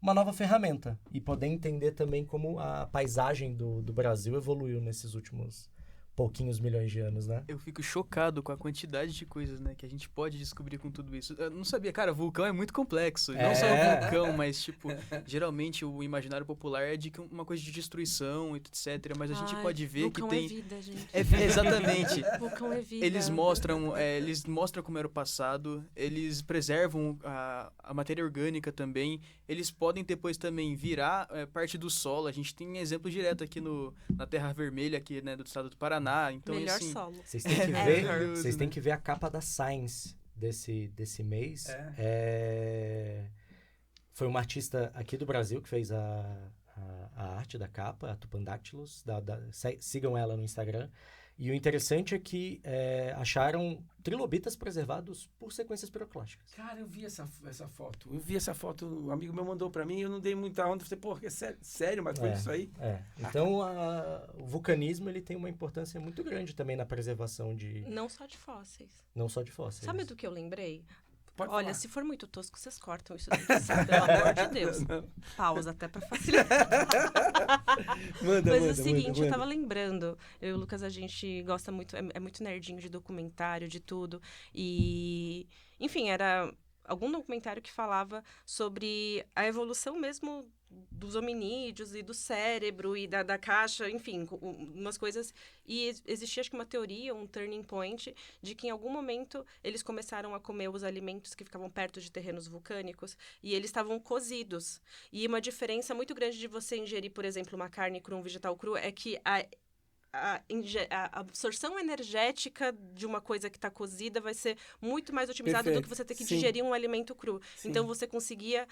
nova ferramenta e poder entender também como a paisagem do Brasil evoluiu nesses últimos pouquinhos milhões de anos, né? Eu fico chocado com a quantidade de coisas, né, que a gente pode descobrir com tudo isso. Eu não sabia, cara, vulcão é muito complexo. Não só o vulcão, mas, tipo, geralmente o imaginário popular é de uma coisa de destruição, etc. Mas a gente pode ver que tem... Vulcão é vida, gente. Exatamente. Vulcão é vida. Eles mostram como era o passado, eles preservam a matéria orgânica também, eles podem depois também virar parte do solo. A gente tem exemplo direto aqui na Terra Vermelha, aqui, né, do estado do Paraná. Então, melhor assim, solo. Vocês têm que ver a capa da Science desse mês. Foi uma artista aqui do Brasil que fez a arte da capa, a Tupandactylus. Sigam ela no Instagram. E o interessante é que acharam trilobitas preservados por sequências piroclásticas. Cara, eu vi essa foto. Um amigo meu mandou pra mim, eu não dei muita onda. Eu falei, pô, sério, mas foi isso aí? Então, o vulcanismo ele tem uma importância muito grande também na preservação de... Não só de fósseis. Não só de fósseis. Sabe do que eu lembrei? Pode Olha, falar. se for muito tosco, vocês cortam isso daqui, pelo amor de Deus. Pausa até pra facilitar. Manda. Mas é o seguinte, eu tava lembrando, eu e o Lucas, a gente gosta muito, é muito nerdinho de documentário, de tudo. Enfim, era algum documentário que falava sobre a evolução mesmo dos hominídeos e do cérebro e da caixa, enfim, umas coisas. E existia, acho que uma teoria, um turning point, de que em algum momento eles começaram a comer os alimentos que ficavam perto de terrenos vulcânicos e eles estavam cozidos. E uma diferença muito grande de você ingerir, por exemplo, uma carne crua, um vegetal cru, é que a absorção energética de uma coisa que está cozida vai ser muito mais otimizada do que você ter que digerir um alimento cru. Sim. Então, você conseguia...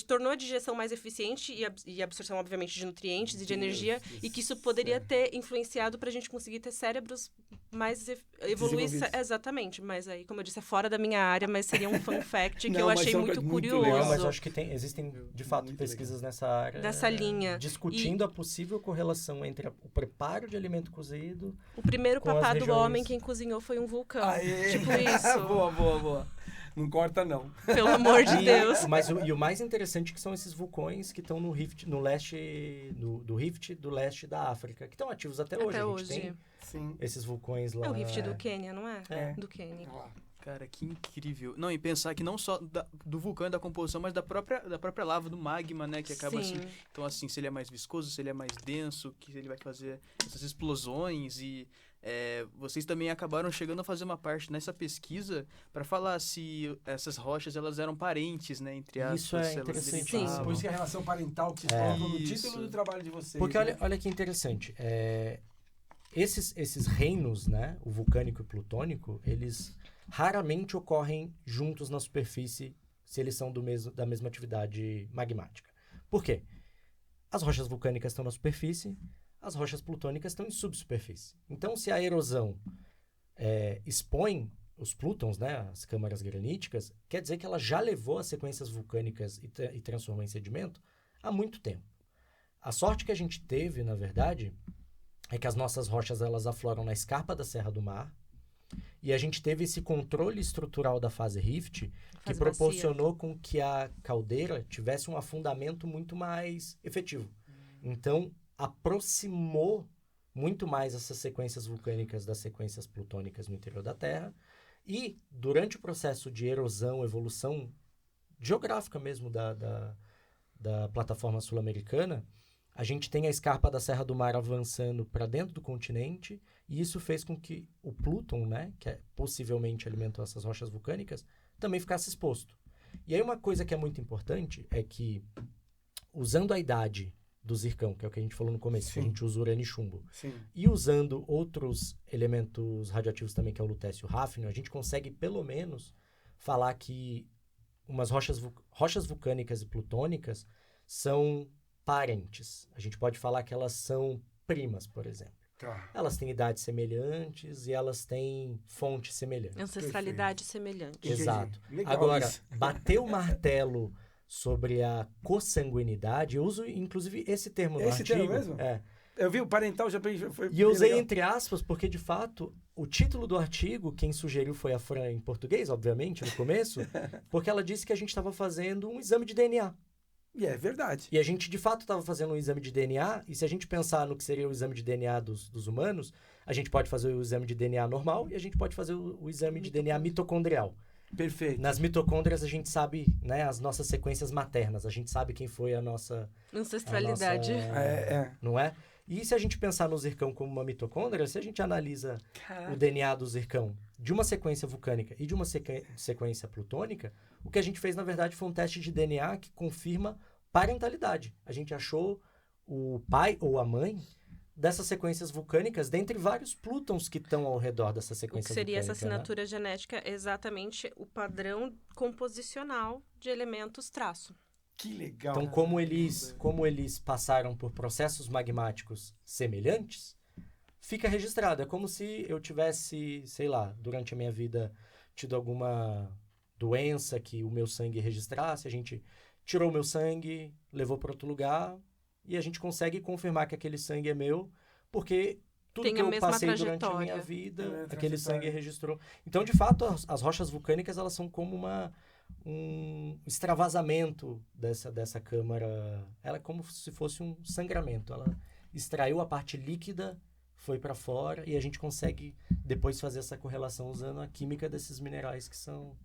tornou a digestão mais eficiente e absorção, obviamente, de nutrientes e de energia, e que isso poderia ter influenciado para a gente conseguir ter cérebros mais evoluídos. Exatamente, mas aí, como eu disse, é fora da minha área, mas seria um fun fact que eu achei muito curioso. Legal, mas eu acho que existem, de fato, pesquisas nessa área. Dessa linha. Discutindo a possível correlação entre o preparo de alimento cozido. O primeiro com as papá do regiões... homem, quem cozinhou foi um vulcão. Aê! Tipo isso. Boa. Não corta, não. Pelo amor de Deus. Mas o mais interessante é que são esses vulcões que estão no Rift, no leste, do Rift do leste da África, que estão ativos até hoje. A gente tem esses vulcões lá. É o Rift do Quênia, não é? É. Do Quênia. Cara, que incrível. Não, e pensar que não só do vulcão e da composição, mas da própria lava, do magma, né? Que acaba assim. Então, assim, se ele é mais viscoso, se ele é mais denso, que ele vai fazer essas explosões e... vocês também acabaram chegando a fazer uma parte nessa pesquisa para falar se essas rochas elas eram parentes, né, entre aspas. Isso é interessante. Sim. Por isso que a relação parental que vocês colocam no título do trabalho de vocês. Porque olha que interessante. Esses reinos, né, o vulcânico e o plutônico, eles raramente ocorrem juntos na superfície se eles são da mesma atividade magmática. Por quê? As rochas vulcânicas estão na superfície, as rochas plutônicas estão em subsuperfície. Então, se a erosão expõe os plútons, né, as câmaras graníticas, quer dizer que ela já levou as sequências vulcânicas e transformou em sedimento há muito tempo. A sorte que a gente teve, na verdade, é que as nossas rochas elas afloram na escarpa da Serra do Mar, e a gente teve esse controle estrutural da fase Rift que proporcionou com que a caldeira tivesse um afundamento muito mais efetivo. Então, aproximou muito mais essas sequências vulcânicas das sequências plutônicas no interior da Terra. E, durante o processo de erosão, evolução geográfica mesmo da plataforma sul-americana, a gente tem a escarpa da Serra do Mar avançando para dentro do continente, e isso fez com que o Plúton, né, que possivelmente alimentou essas rochas vulcânicas, também ficasse exposto. E aí uma coisa que é muito importante é que, usando a idade do zircão, que é o que a gente falou no começo, que a gente usa urânio e chumbo, e usando outros elementos radioativos também, que é o lutécio e o ráfnio, a gente consegue, pelo menos, falar que umas rochas vulcânicas e plutônicas são parentes. A gente pode falar que elas são primas, por exemplo. Tá. Elas têm idades semelhantes e elas têm fontes semelhantes. Ancestralidade semelhante. Exato. Legal. Agora, bater o martelo sobre a consanguinidade, eu uso inclusive esse termo no artigo. Esse termo mesmo? É. Eu vi o parental, já foi. E eu usei legal. entre aspas, porque de fato, o título do artigo, quem sugeriu foi a Fran em português, obviamente, no começo, porque ela disse que a gente estava fazendo um exame de DNA. E é verdade. E a gente, de fato, estava fazendo um exame de DNA, e se a gente pensar no que seria o exame de DNA dos humanos, a gente pode fazer o exame de DNA normal e a gente pode fazer o exame de DNA mitocondrial. Perfeito. Nas mitocôndrias, a gente sabe, né, as nossas sequências maternas, a gente sabe quem foi a nossa... Ancestralidade. Não é? E se a gente pensar no zircão como uma mitocôndria, se a gente analisa o DNA do zircão de uma sequência vulcânica e de uma sequência plutônica, o que a gente fez, na verdade, foi um teste de DNA que confirma parentalidade. A gente achou o pai ou a mãe dessas sequências vulcânicas dentre vários plútons que estão ao redor dessa sequência vulcânica. O que seria essa né? assinatura genética? Exatamente o padrão composicional de elementos traço. Que legal. Então, como eles passaram por processos magmáticos semelhantes, fica registrado. É como se eu tivesse, sei lá, durante a minha vida, tido alguma doença que o meu sangue registrasse. A gente tirou o meu sangue, levou para outro lugar, e a gente consegue confirmar que aquele sangue é meu, porque tudo tem que eu passei durante a trajetória. minha vida, aquele sangue registrou. Então, de fato, as rochas vulcânicas, elas são como um extravasamento dessa câmara. Ela é como se fosse um sangramento. Ela extraiu a parte líquida, foi para fora, e a gente consegue depois fazer essa correlação usando a química desses minerais que são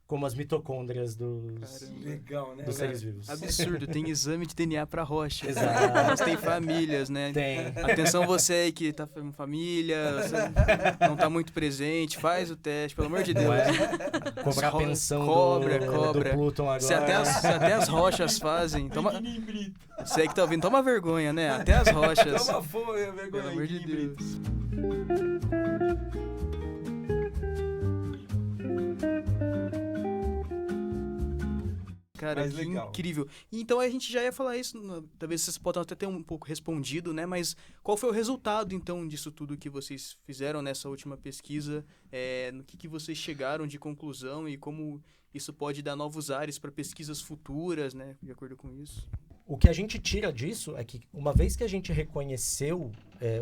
como as mitocôndrias dos Legal, né? seres vivos. Absurdo, tem exame de DNA pra rocha. Exato. Elas têm famílias, né? Tem. Atenção você aí que tá em família, você não tá muito presente, faz o teste, pelo amor de Deus. Não é? Cobrar a pensão Cobra. do Plutão agora. Se até as rochas fazem. Você aí que tá ouvindo, toma vergonha, né? Até as rochas. Toma vergonha, Pelo amor de Deus. Cara, Mas que legal. incrível. Então a gente já ia falar isso, talvez vocês possam até ter um pouco respondido, né? Mas qual foi o resultado, então, disso tudo que vocês fizeram nessa última pesquisa? No que vocês chegaram de conclusão e como isso pode dar novos ares para pesquisas futuras, né? De acordo com isso. O que a gente tira disso é que, uma vez que a gente reconheceu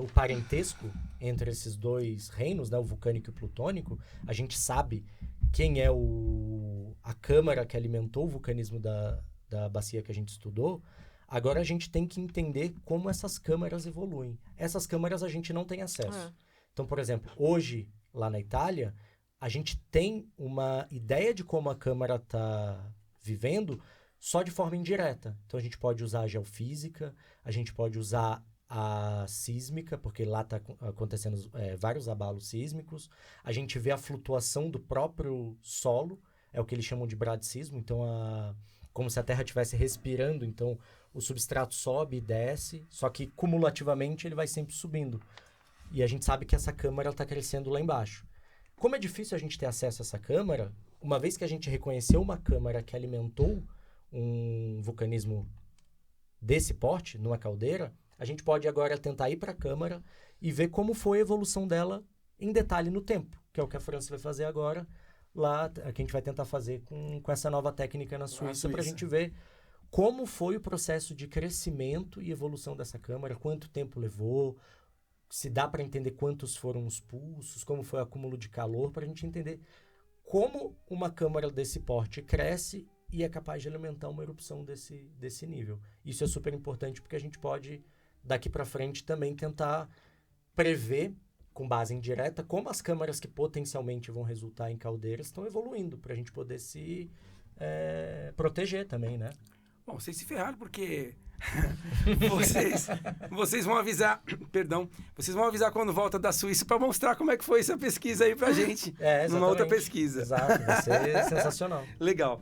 o parentesco entre esses dois reinos, né, o vulcânico e o plutônico, a gente sabe quem é a câmara que alimentou o vulcanismo da bacia que a gente estudou. Agora a gente tem que entender como essas câmaras evoluem. Essas câmaras a gente não tem acesso. Então, por exemplo, hoje, lá na Itália, a gente tem uma ideia de como a câmara está vivendo só de forma indireta. Então, a gente pode usar a geofísica, a gente pode usar a sísmica, porque lá está acontecendo vários abalos sísmicos. A gente vê a flutuação do próprio solo, é o que eles chamam de bradisismo. Então, como se a Terra estivesse respirando, então o substrato sobe e desce, só que cumulativamente ele vai sempre subindo. E a gente sabe que essa câmara está crescendo lá embaixo. Como é difícil a gente ter acesso a essa câmara, uma vez que a gente reconheceu uma câmara que alimentou um vulcanismo desse porte, numa caldeira, a gente pode agora tentar ir para a câmara e ver como foi a evolução dela em detalhe no tempo, que é o que a França vai fazer agora, lá, que a gente vai tentar fazer com essa nova técnica na Suíça, para a gente ver como foi o processo de crescimento e evolução dessa câmara, quanto tempo levou, se dá para entender quantos foram os pulsos, como foi o acúmulo de calor, para a gente entender como uma câmara desse porte cresce e é capaz de alimentar uma erupção desse nível. Isso é super importante porque a gente pode, daqui para frente, também tentar prever, com base indireta, como as câmaras que potencialmente vão resultar em caldeiras estão evoluindo, para a gente poder se proteger também, né? Bom, vocês se ferraram porque vocês vão avisar, vocês vão avisar quando volta da Suíça para mostrar como é que foi essa pesquisa aí pra gente, numa outra pesquisa. Exato, vai ser sensacional. Legal.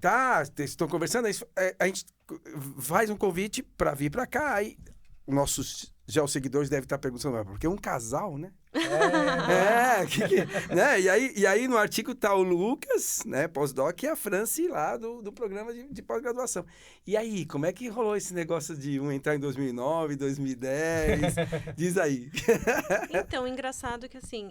Tá, vocês estão conversando, a gente faz um convite para vir para cá, aí nossos geosseguidores devem estar perguntando, porque é um casal, né? Né? E aí no artigo tá o Lucas, né, pós-doc, e a Franci lá do programa de pós-graduação. E aí, como é que rolou esse negócio de um entrar em 2009, 2010? Diz aí. Então, engraçado que assim,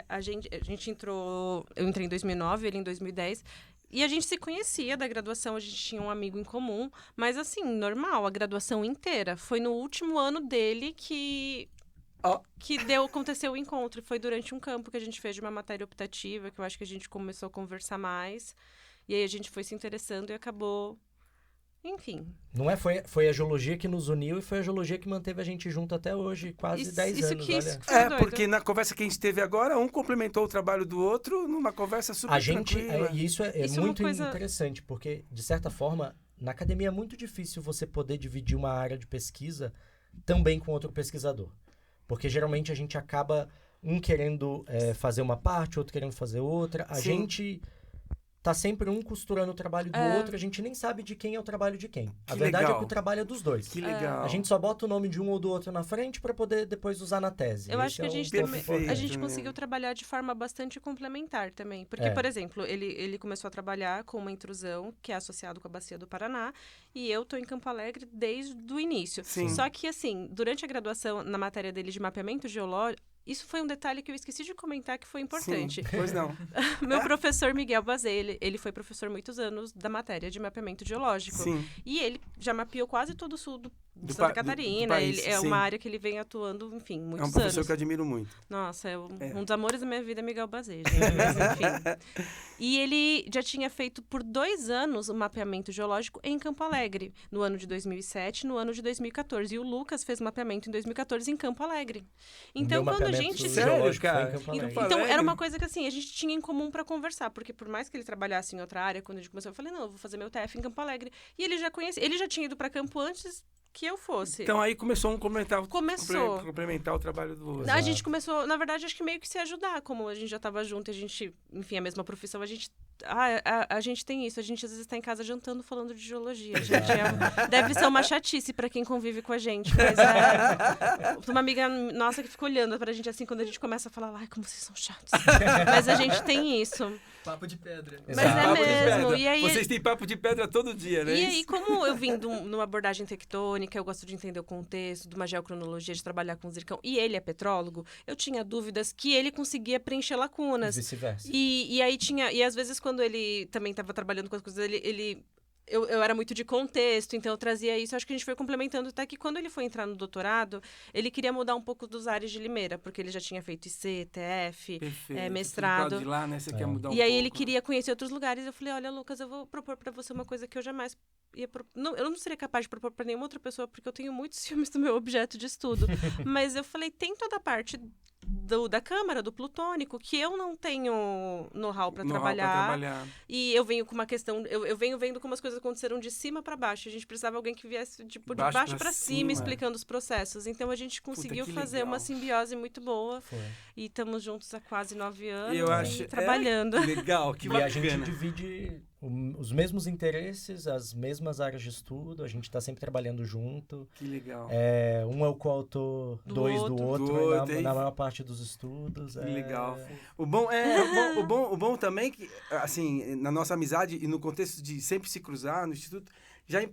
a gente entrou, eu entrei em 2009, ele em 2010, e a gente se conhecia da graduação, a gente tinha um amigo em comum, mas assim, normal, a graduação inteira. Foi no último ano dele que aconteceu o encontro. Foi durante um campo que a gente fez de uma matéria optativa, que eu acho que a gente começou a conversar mais. E aí a gente foi se interessando e acabou... Enfim. Não é? Foi a geologia que nos uniu e foi a geologia que manteve a gente junto até hoje, quase 10 anos. Olha. Porque na conversa que a gente teve agora, um complementou o trabalho do outro numa conversa super tranquila. E isso é muito interessante, porque, de certa forma, na academia é muito difícil você poder dividir uma área de pesquisa também com outro pesquisador. Porque, geralmente, a gente acaba um querendo fazer uma parte, outro querendo fazer outra. A gente... tá sempre um costurando o trabalho do outro, a gente nem sabe de quem é o trabalho de quem. A verdade é que o trabalho é dos dois. Que legal. A gente só bota o nome de um ou do outro na frente para poder depois usar na tese. Eu acho que a gente conseguiu trabalhar de forma bastante complementar também. Porque, por exemplo, ele começou a trabalhar com uma intrusão que é associado com a Bacia do Paraná, e eu tô em Campo Alegre desde o início. Sim. Só que, assim, durante a graduação, na matéria dele de mapeamento geológico, isso foi um detalhe que eu esqueci de comentar, que foi importante. Sim, pois não. Meu professor Miguel Bazet, ele foi professor muitos anos da matéria de mapeamento geológico. Sim. E ele já mapeou quase todo o sul de Santa Catarina. país, Ele é sim. uma área que ele vem atuando, enfim, muitos É um professor anos. que eu admiro muito. Nossa, É. um dos amores da minha vida é Miguel Bazet, gente. Mas, enfim. E ele já tinha feito por 2 anos o mapeamento geológico em Campo Alegre, no ano de 2007 e no ano de 2014. E o Lucas fez mapeamento em 2014 em Campo Alegre. Então, O meu quando a mapeamento gente... Sério, geológico foi cara? em Campo Em Alegre. Campo Então, Alegre? era uma coisa que, assim, a gente tinha em comum pra conversar, porque por mais que ele trabalhasse em outra área, quando a gente começou, eu falei, não, eu vou fazer meu TF em Campo Alegre. E ele já conhecia, ele já tinha ido pra Campo antes que eu fosse. Então aí começou um Começou. complementar o trabalho do outro. A gente começou, na verdade, acho que meio que se ajudar, como a gente já tava junto e a gente, enfim, a mesma profissão, a gente... a gente tem isso, a gente às vezes tá em casa jantando falando de geologia. A gente deve ser uma chatice pra quem convive com a gente, mas tem uma amiga nossa que fica olhando pra gente assim, quando a gente começa a falar, ai, como vocês são chatos. Mas a gente tem isso. Papo de pedra. Mas Exato. é Papo de mesmo. pedra. E aí, Vocês têm papo de pedra todo dia, né? e aí, como eu vim numa abordagem tectônica, eu gosto de entender o contexto, de uma geocronologia, de trabalhar com zircão, e ele é petrólogo, eu tinha dúvidas que ele conseguia preencher lacunas. Vice-versa. E aí tinha. E às vezes, quando ele também estava trabalhando com as coisas, eu era muito de contexto, então eu trazia isso. Acho que a gente foi complementando até que quando ele foi entrar no doutorado, ele queria mudar um pouco dos ares de Limeira, porque ele já tinha feito IC, TF, Perfeito. mestrado. Tudo de lá, né? Você quer mudar um E aí pouco, ele queria conhecer outros lugares. Eu falei, olha, Lucas, eu vou propor pra você uma coisa que eu jamais ia eu não seria capaz de propor pra nenhuma outra pessoa, porque eu tenho muitos filmes do meu objeto de estudo. Mas eu falei, tem toda a parte da câmara, do plutônico, que eu não tenho know-how pra trabalhar. E eu venho com uma questão... Eu venho vendo como as coisas aconteceram de cima pra baixo. A gente precisava de alguém que viesse de baixo pra cima, explicando os processos. Então a gente conseguiu que fazer legal. uma simbiose muito boa. Foi. E estamos juntos há quase 9 anos. Eu acho... trabalhando. Legal, que E bacana. a gente divide os mesmos interesses, as mesmas áreas de estudo, a gente está sempre trabalhando junto. Que legal. Um é o coautor, Do 2 do outro. outro, na maior parte dos estudos. Que legal. O bom também que, assim, na nossa amizade e no contexto de sempre se cruzar no Instituto, já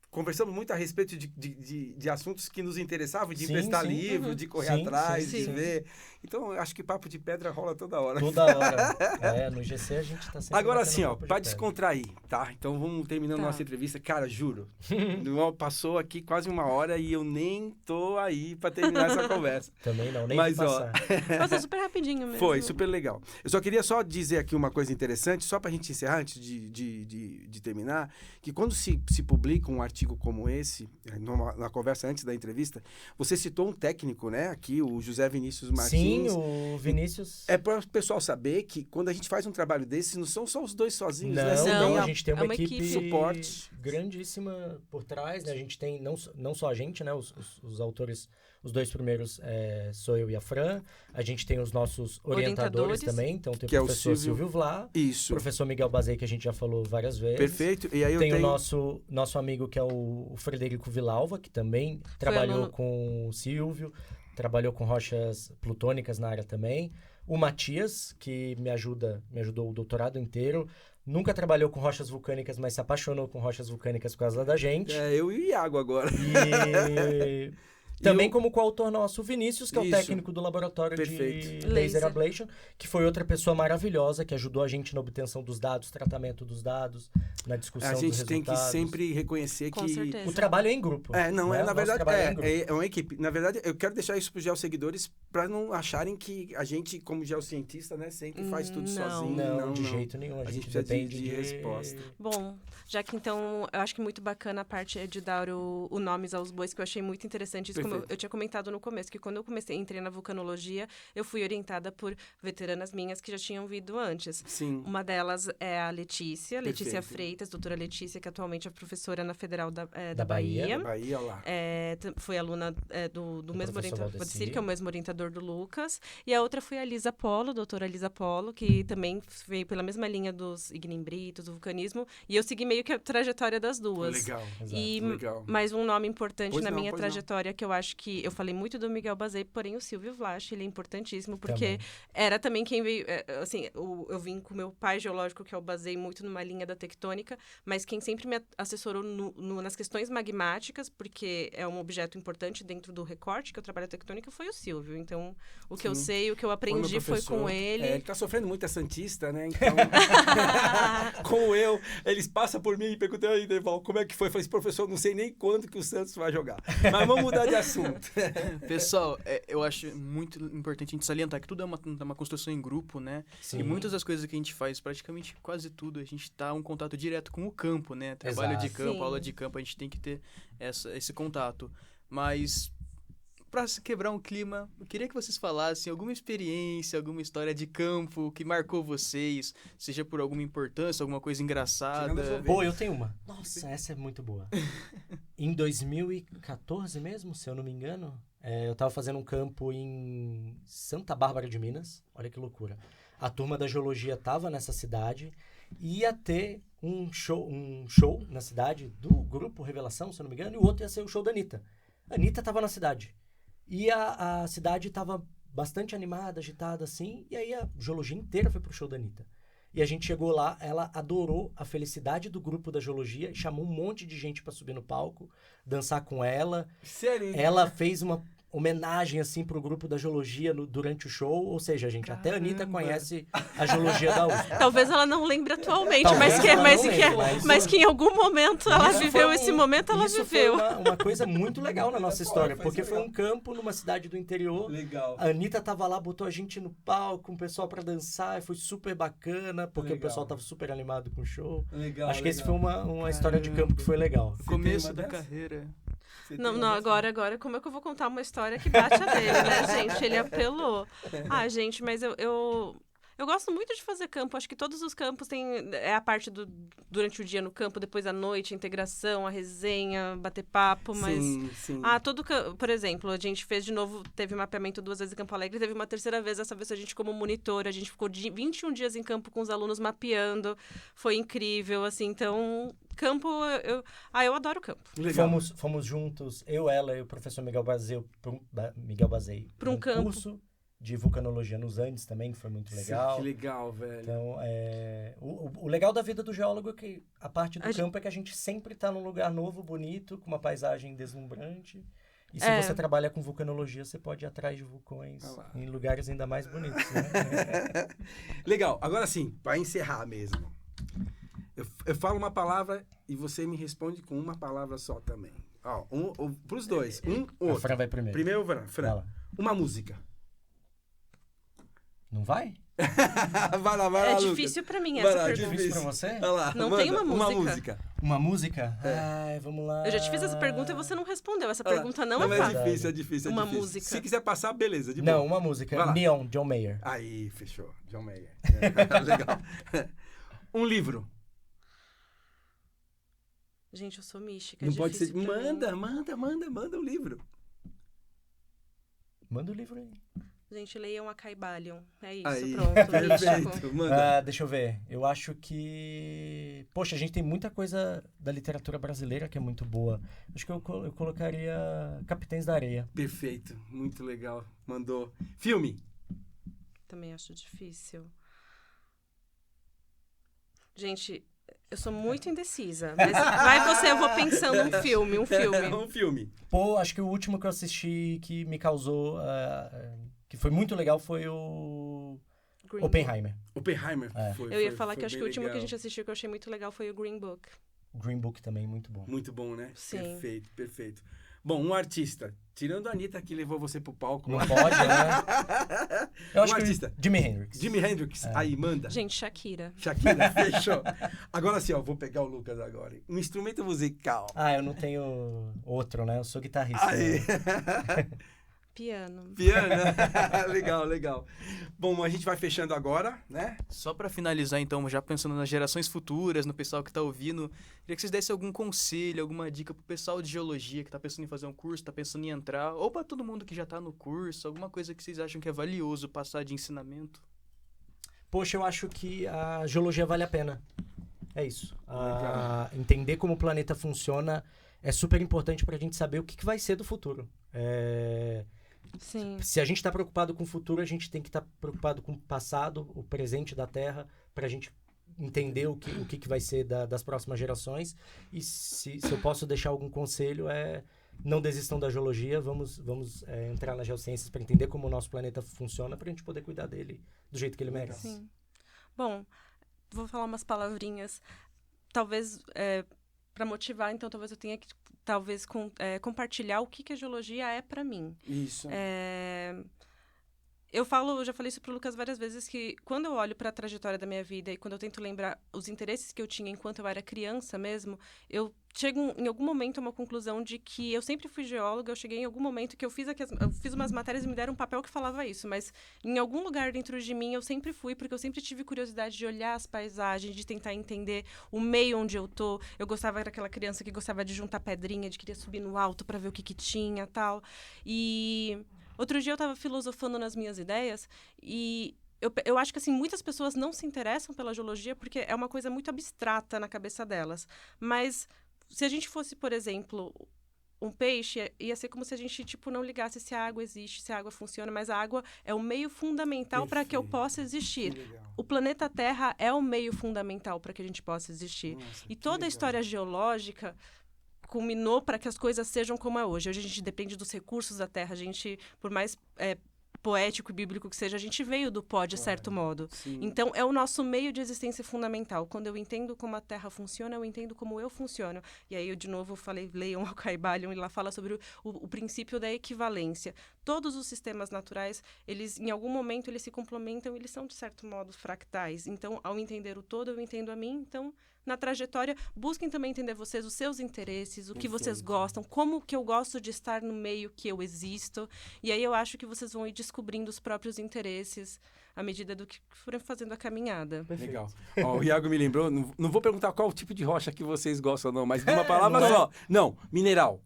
conversamos muito a respeito de assuntos que nos interessavam, de Sim, emprestar sim. livro, de correr Sim, atrás, sim, de sim. ver. Então, eu acho que papo de pedra rola toda hora. Toda hora. No IGC a gente está sempre Agora batendo sim, ó, papo de pra pedra. descontrair, tá? Então vamos terminando Tá. nossa entrevista. Cara, juro, passou aqui quase 1 hora e eu nem tô aí pra terminar essa conversa. Também não, nem Mas, de ó, passar. Passou super rapidinho mesmo. Foi, super legal. Eu só queria dizer aqui uma coisa interessante, só pra gente encerrar, antes de terminar, que quando se publica um artigo como esse, na conversa antes da entrevista, você citou um técnico, né? Aqui, o José Vinícius Martins. Sim, o Vinícius... É para o pessoal saber que quando a gente faz um trabalho desse, não são só os dois sozinhos, né? Você Não, tem a gente tem uma equipe equipe. Suporte. grandíssima por trás, né? A gente tem não só a gente, né? Os autores, os 2 primeiros sou eu e a Fran. A gente tem os nossos orientadores também. Então tem Que é o o professor Silvio Silvio Vlá, o Isso. professor Miguel Bazet, que a gente já falou várias vezes. Perfeito. E aí eu Tem tenho... o nosso amigo, que é o Frederico Vilalva, que também trabalhou aluno. com o Silvio, trabalhou com rochas plutônicas na área também. O Matias, que me ajudou o doutorado inteiro. Nunca trabalhou com rochas vulcânicas, mas se apaixonou com rochas vulcânicas por causa da gente. eu e o Iago agora. E também como coautor nosso, o Vinícius, que é o Isso. técnico do laboratório Perfeito. de Laser Ablation, que foi outra pessoa maravilhosa, que ajudou a gente na obtenção dos dados, tratamento dos dados, na discussão A dos gente tem que resultados. sempre reconhecer Com que... certeza. O trabalho é em grupo. na né? O nosso verdade, trabalho em grupo. é uma equipe. Na verdade, eu quero deixar isso para os geosseguidores para não acharem que a gente, como geocientista, né, sempre faz tudo Não. sozinho. Não, de jeito nenhum. A gente precisa depende de resposta. Bom, já que então, eu acho que muito bacana a parte de dar o nomes aos bois, que eu achei muito interessante. Isso, como Perfeito. eu tinha comentado no começo, que quando eu entrei na vulcanologia, eu fui orientada por veteranas minhas que já tinham vindo antes. Sim. Uma delas é a Letícia Perfeito. Freitas, doutora Letícia, que atualmente é professora na Federal da Da Bahia. Bahia, lá. Foi aluna do mesmo professor orientador, Valdecir. que é o mesmo orientador do Lucas. E a outra foi a Lisa Polo, doutora Lisa Polo, que também veio pela mesma linha dos ignimbritos, do vulcanismo. E eu segui meio que a trajetória das duas. Legal. Exato. E Legal. mais um nome importante Pois na não, minha pois trajetória que eu acho que eu falei muito do Miguel Bazei, porém o Silvio Vlach, ele é importantíssimo, porque Também. era também quem veio, assim, eu vim com meu pai geológico, que é o Bazei, muito numa linha da tectônica, mas quem sempre me assessorou nas questões magmáticas, porque é um objeto importante dentro do recorte, que eu trabalho a tectônica, foi o Silvio. Então, o que eu sei, o que eu aprendi foi com ele. Ele tá sofrendo muito, é santista, né? Então, como eu, eles passam por mim e perguntam, aí, Deval, como é que foi? Eu falei assim, professor, não sei nem quando que o Santos vai jogar. Mas vamos mudar de assunto. Pessoal, eu acho muito importante a gente salientar que tudo é uma construção em grupo, né? Sim. E muitas das coisas que a gente faz, praticamente quase tudo, a gente tá um contato direto com o campo, né? Trabalho de Exato. campo, Sim. aula de campo, a gente tem que ter esse contato. Mas, pra se quebrar um clima, eu queria que vocês falassem alguma experiência, alguma história de campo que marcou vocês, seja por alguma importância, alguma coisa Tirando as engraçada. ovelhas. Pô, eu tenho uma. Nossa, essa é muito boa. Em 2014 mesmo, se eu não me engano, eu tava fazendo um campo em Santa Bárbara de Minas. Olha que loucura. A turma da geologia tava nessa cidade e ia ter um show na cidade do grupo Revelação, se eu não me engano, e o outro ia ser o show da Anitta. A Anitta tava na cidade. E a cidade tava bastante animada, agitada assim, e aí a geologia inteira foi pro show da Anitta. E a gente chegou lá, ela adorou a felicidade do grupo da geologia e chamou um monte de gente pra subir no palco, dançar com ela. Sério? Ela fez uma homenagem, assim, pro grupo da geologia durante o show. Ou seja, gente, até a Anitta Caramba. conhece a geologia da USP. Talvez ela não lembre atualmente, Talvez ela não lembre, mas que em algum momento ela Isso viveu foi esse momento, ela isso viveu. foi uma coisa muito legal na nossa história, Foi porque foi legal. um campo numa cidade do interior. Legal. A Anitta tava lá, botou a gente no palco, um pessoal pra dançar, e foi super bacana, porque Legal. o pessoal tava super animado com o show. Legal. Acho que esse foi uma história de campo que foi legal. No começo uma da dessa? carreira. Não, agora, como é que eu vou contar uma história que bate a dele, né, gente? Ele apelou. Ah, gente, mas eu gosto muito de fazer campo. Acho que todos os campos têm a parte durante o dia no campo, depois à noite, a integração, a resenha, bater papo, mas... Sim. Por exemplo, a gente fez de novo, teve mapeamento 2 vezes em Campo Alegre, teve uma terceira vez, essa vez a gente como monitor, a gente ficou 21 dias em campo com os alunos mapeando, foi incrível, assim, então, campo, eu adoro campo. Legal. Fomos juntos, eu, ela e o professor Miguel Bazei, Pra um campo. curso de vulcanologia nos Andes também, que foi muito legal. Que legal, velho. Então, o legal da vida do geólogo é que a parte do A campo é que a gente sempre está num lugar novo, bonito, com uma paisagem deslumbrante. E se É. você trabalha com vulcanologia, você pode ir atrás de vulcões Ah lá. em lugares ainda mais bonitos, né? Legal. Agora sim, para encerrar mesmo. Eu falo uma palavra e você me responde com uma palavra só também. Ó, pros dois. A Outro. Fran vai primeiro. Primeiro, Fran. Vai lá. Uma música. Não vai? vai lá, É Lucas. difícil pra mim Vai essa lá, pergunta. Difícil pra você? Vai lá, Não manda tem uma música. música. Uma música? É. Ai, vamos lá. Eu já te fiz essa pergunta e você não respondeu. Essa Olha lá. pergunta não, Não, é é fácil. difícil, é difícil. Uma difícil. música. Se quiser passar, beleza. De Não, boa. uma música. Vai lá. Neon, John Mayer. Aí, fechou. John Mayer. Legal. Um livro. Gente, eu sou mística. Não pode ser. difícil pra mim. Manda um livro. Manda o livro aí. Gente, leiam a Caibalion. É isso, Aí, pronto. místico. perfeito. Manda. Deixa eu ver. Eu acho que... Poxa, a gente tem muita coisa da literatura brasileira que é muito boa. Acho que eu colocaria Capitães da Areia. Perfeito. Muito legal. Mandou. Filme. Também acho difícil. Gente, eu sou muito indecisa. Mas vai você, eu vou pensando um filme. Um filme. Pô, acho que o último que eu assisti que me causou... que foi muito legal foi o Green Oppenheimer. Oppenheimer. É. Book. Eu ia falar que acho que o último que a gente assistiu que eu achei muito legal foi o Green Book. O Green Book também, muito bom. Muito bom, né? Sim. Perfeito. Bom, um artista. Tirando a Anitta que levou você pro palco. Não pode, né? Eu acho Um que artista. Jimi Hendrix. Jimi Hendrix. Aí, manda. Gente, Shakira. Shakira, fechou. Agora sim, ó, vou pegar o Lucas agora. Um instrumento musical. Eu não tenho outro, né? Eu sou guitarrista. Aí. Né? Piano. Piano. Legal. Bom, a gente vai fechando agora, né? Só pra finalizar, então, já pensando nas gerações futuras, no pessoal que tá ouvindo, queria que vocês dessem algum conselho, alguma dica pro pessoal de geologia que tá pensando em fazer um curso, tá pensando em entrar, ou pra todo mundo que já tá no curso, alguma coisa que vocês acham que é valioso passar de ensinamento. Poxa, eu acho que a geologia vale a pena. É isso. Legal. Entender como o planeta funciona é super importante pra gente saber o que vai ser do futuro. Sim. Se a gente está preocupado com o futuro, a gente tem que estar preocupado com o passado, o presente da Terra, para a gente entender o que vai ser das próximas gerações. E se eu posso deixar algum conselho, não desistam da geologia, vamos entrar nas geociências para entender como o nosso planeta funciona, para a gente poder cuidar dele do jeito que ele merece. Sim. Bom, vou falar umas palavrinhas, talvez para motivar, então talvez eu tenha que compartilhar o que a geologia é para mim. Isso. Eu já falei isso pro Lucas várias vezes, que quando eu olho para a trajetória da minha vida e quando eu tento lembrar os interesses que eu tinha enquanto eu era criança mesmo, eu chego em algum momento a uma conclusão de que eu sempre fui geóloga. Eu cheguei em algum momento que eu fiz umas matérias e me deram um papel que falava isso, mas em algum lugar dentro de mim eu sempre fui, porque eu sempre tive curiosidade de olhar as paisagens, de tentar entender o meio onde eu tô. Eu gostava daquela criança que gostava de juntar pedrinha, de querer subir no alto para ver o que tinha, tal. E outro dia eu estava filosofando nas minhas ideias e eu acho que assim, muitas pessoas não se interessam pela geologia porque é uma coisa muito abstrata na cabeça delas. Mas se a gente fosse, por exemplo, um peixe, ia ser como se a gente não ligasse se a água existe, se a água funciona, mas a água é o meio fundamental para que eu possa existir. O planeta Terra é o meio fundamental para que a gente possa existir. Nossa, e toda a história geológica culminou para que as coisas sejam como é hoje. Hoje a gente depende dos recursos da Terra. A gente, por mais poético e bíblico que seja, a gente veio do pó, de certo modo. Sim. Então, é o nosso meio de existência fundamental. Quando eu entendo como a Terra funciona, eu entendo como eu funciono. E aí, eu, de novo, falei, leiam o Caibalion, e lá fala sobre o princípio da equivalência. Todos os sistemas naturais, eles, em algum momento, eles se complementam, eles são, de certo modo, fractais. Então, ao entender o todo, eu entendo a mim. Então, na trajetória, busquem também entender vocês, os seus interesses, o que vocês gostam, como que eu gosto de estar no meio que eu existo. E aí eu acho que vocês vão ir descobrindo os próprios interesses à medida do que forem fazendo a caminhada. Perfeito. Legal. Ó, o Iago me lembrou, não vou perguntar qual tipo de rocha que vocês gostam não, mas de uma palavra só. Não, mineral.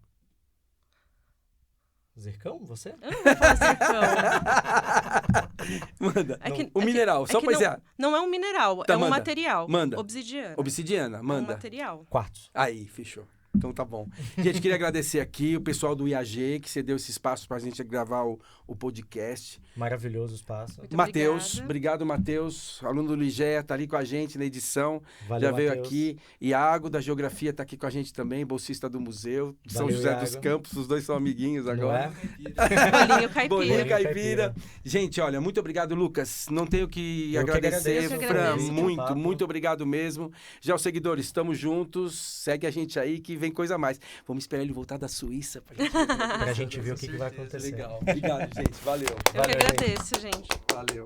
Zircão, você? Eu não vou falar zircão. Manda. O mineral, só pra dizer. Não é um mineral, Tá, é um manda. material. Manda. Obsidiana. Obsidiana, É um manda. material. Quartzo. Aí, fechou. Então tá bom. Gente, queria agradecer aqui o pessoal do IAG, que cedeu esse espaço pra gente gravar o podcast. Maravilhoso espaço. Muito Matheus, obrigada. obrigado, Matheus, aluno do Ligé, tá ali com a gente na edição. Valeu, Já veio Matheus. aqui. Iago, da Geografia, tá aqui com a gente também, bolsista do museu. São Valeu, José Iago. dos Campos, os dois são amiguinhos Não agora. é? Bolinho caipira. Bolinho caipira. caipira. Gente, olha, muito obrigado, Lucas. Não tenho que Eu que agradecer, agradeço. Eu que Fran, agradeço. muito, muito obrigado mesmo. Já os seguidores, estamos juntos. Segue a gente aí que vem coisa a mais. Vamos esperar ele voltar da Suíça pra gente Pra gente ver o que vai acontecer. Legal. Obrigado, gente. Valeu. Eu que Valeu, gente. agradeço, gente. Valeu.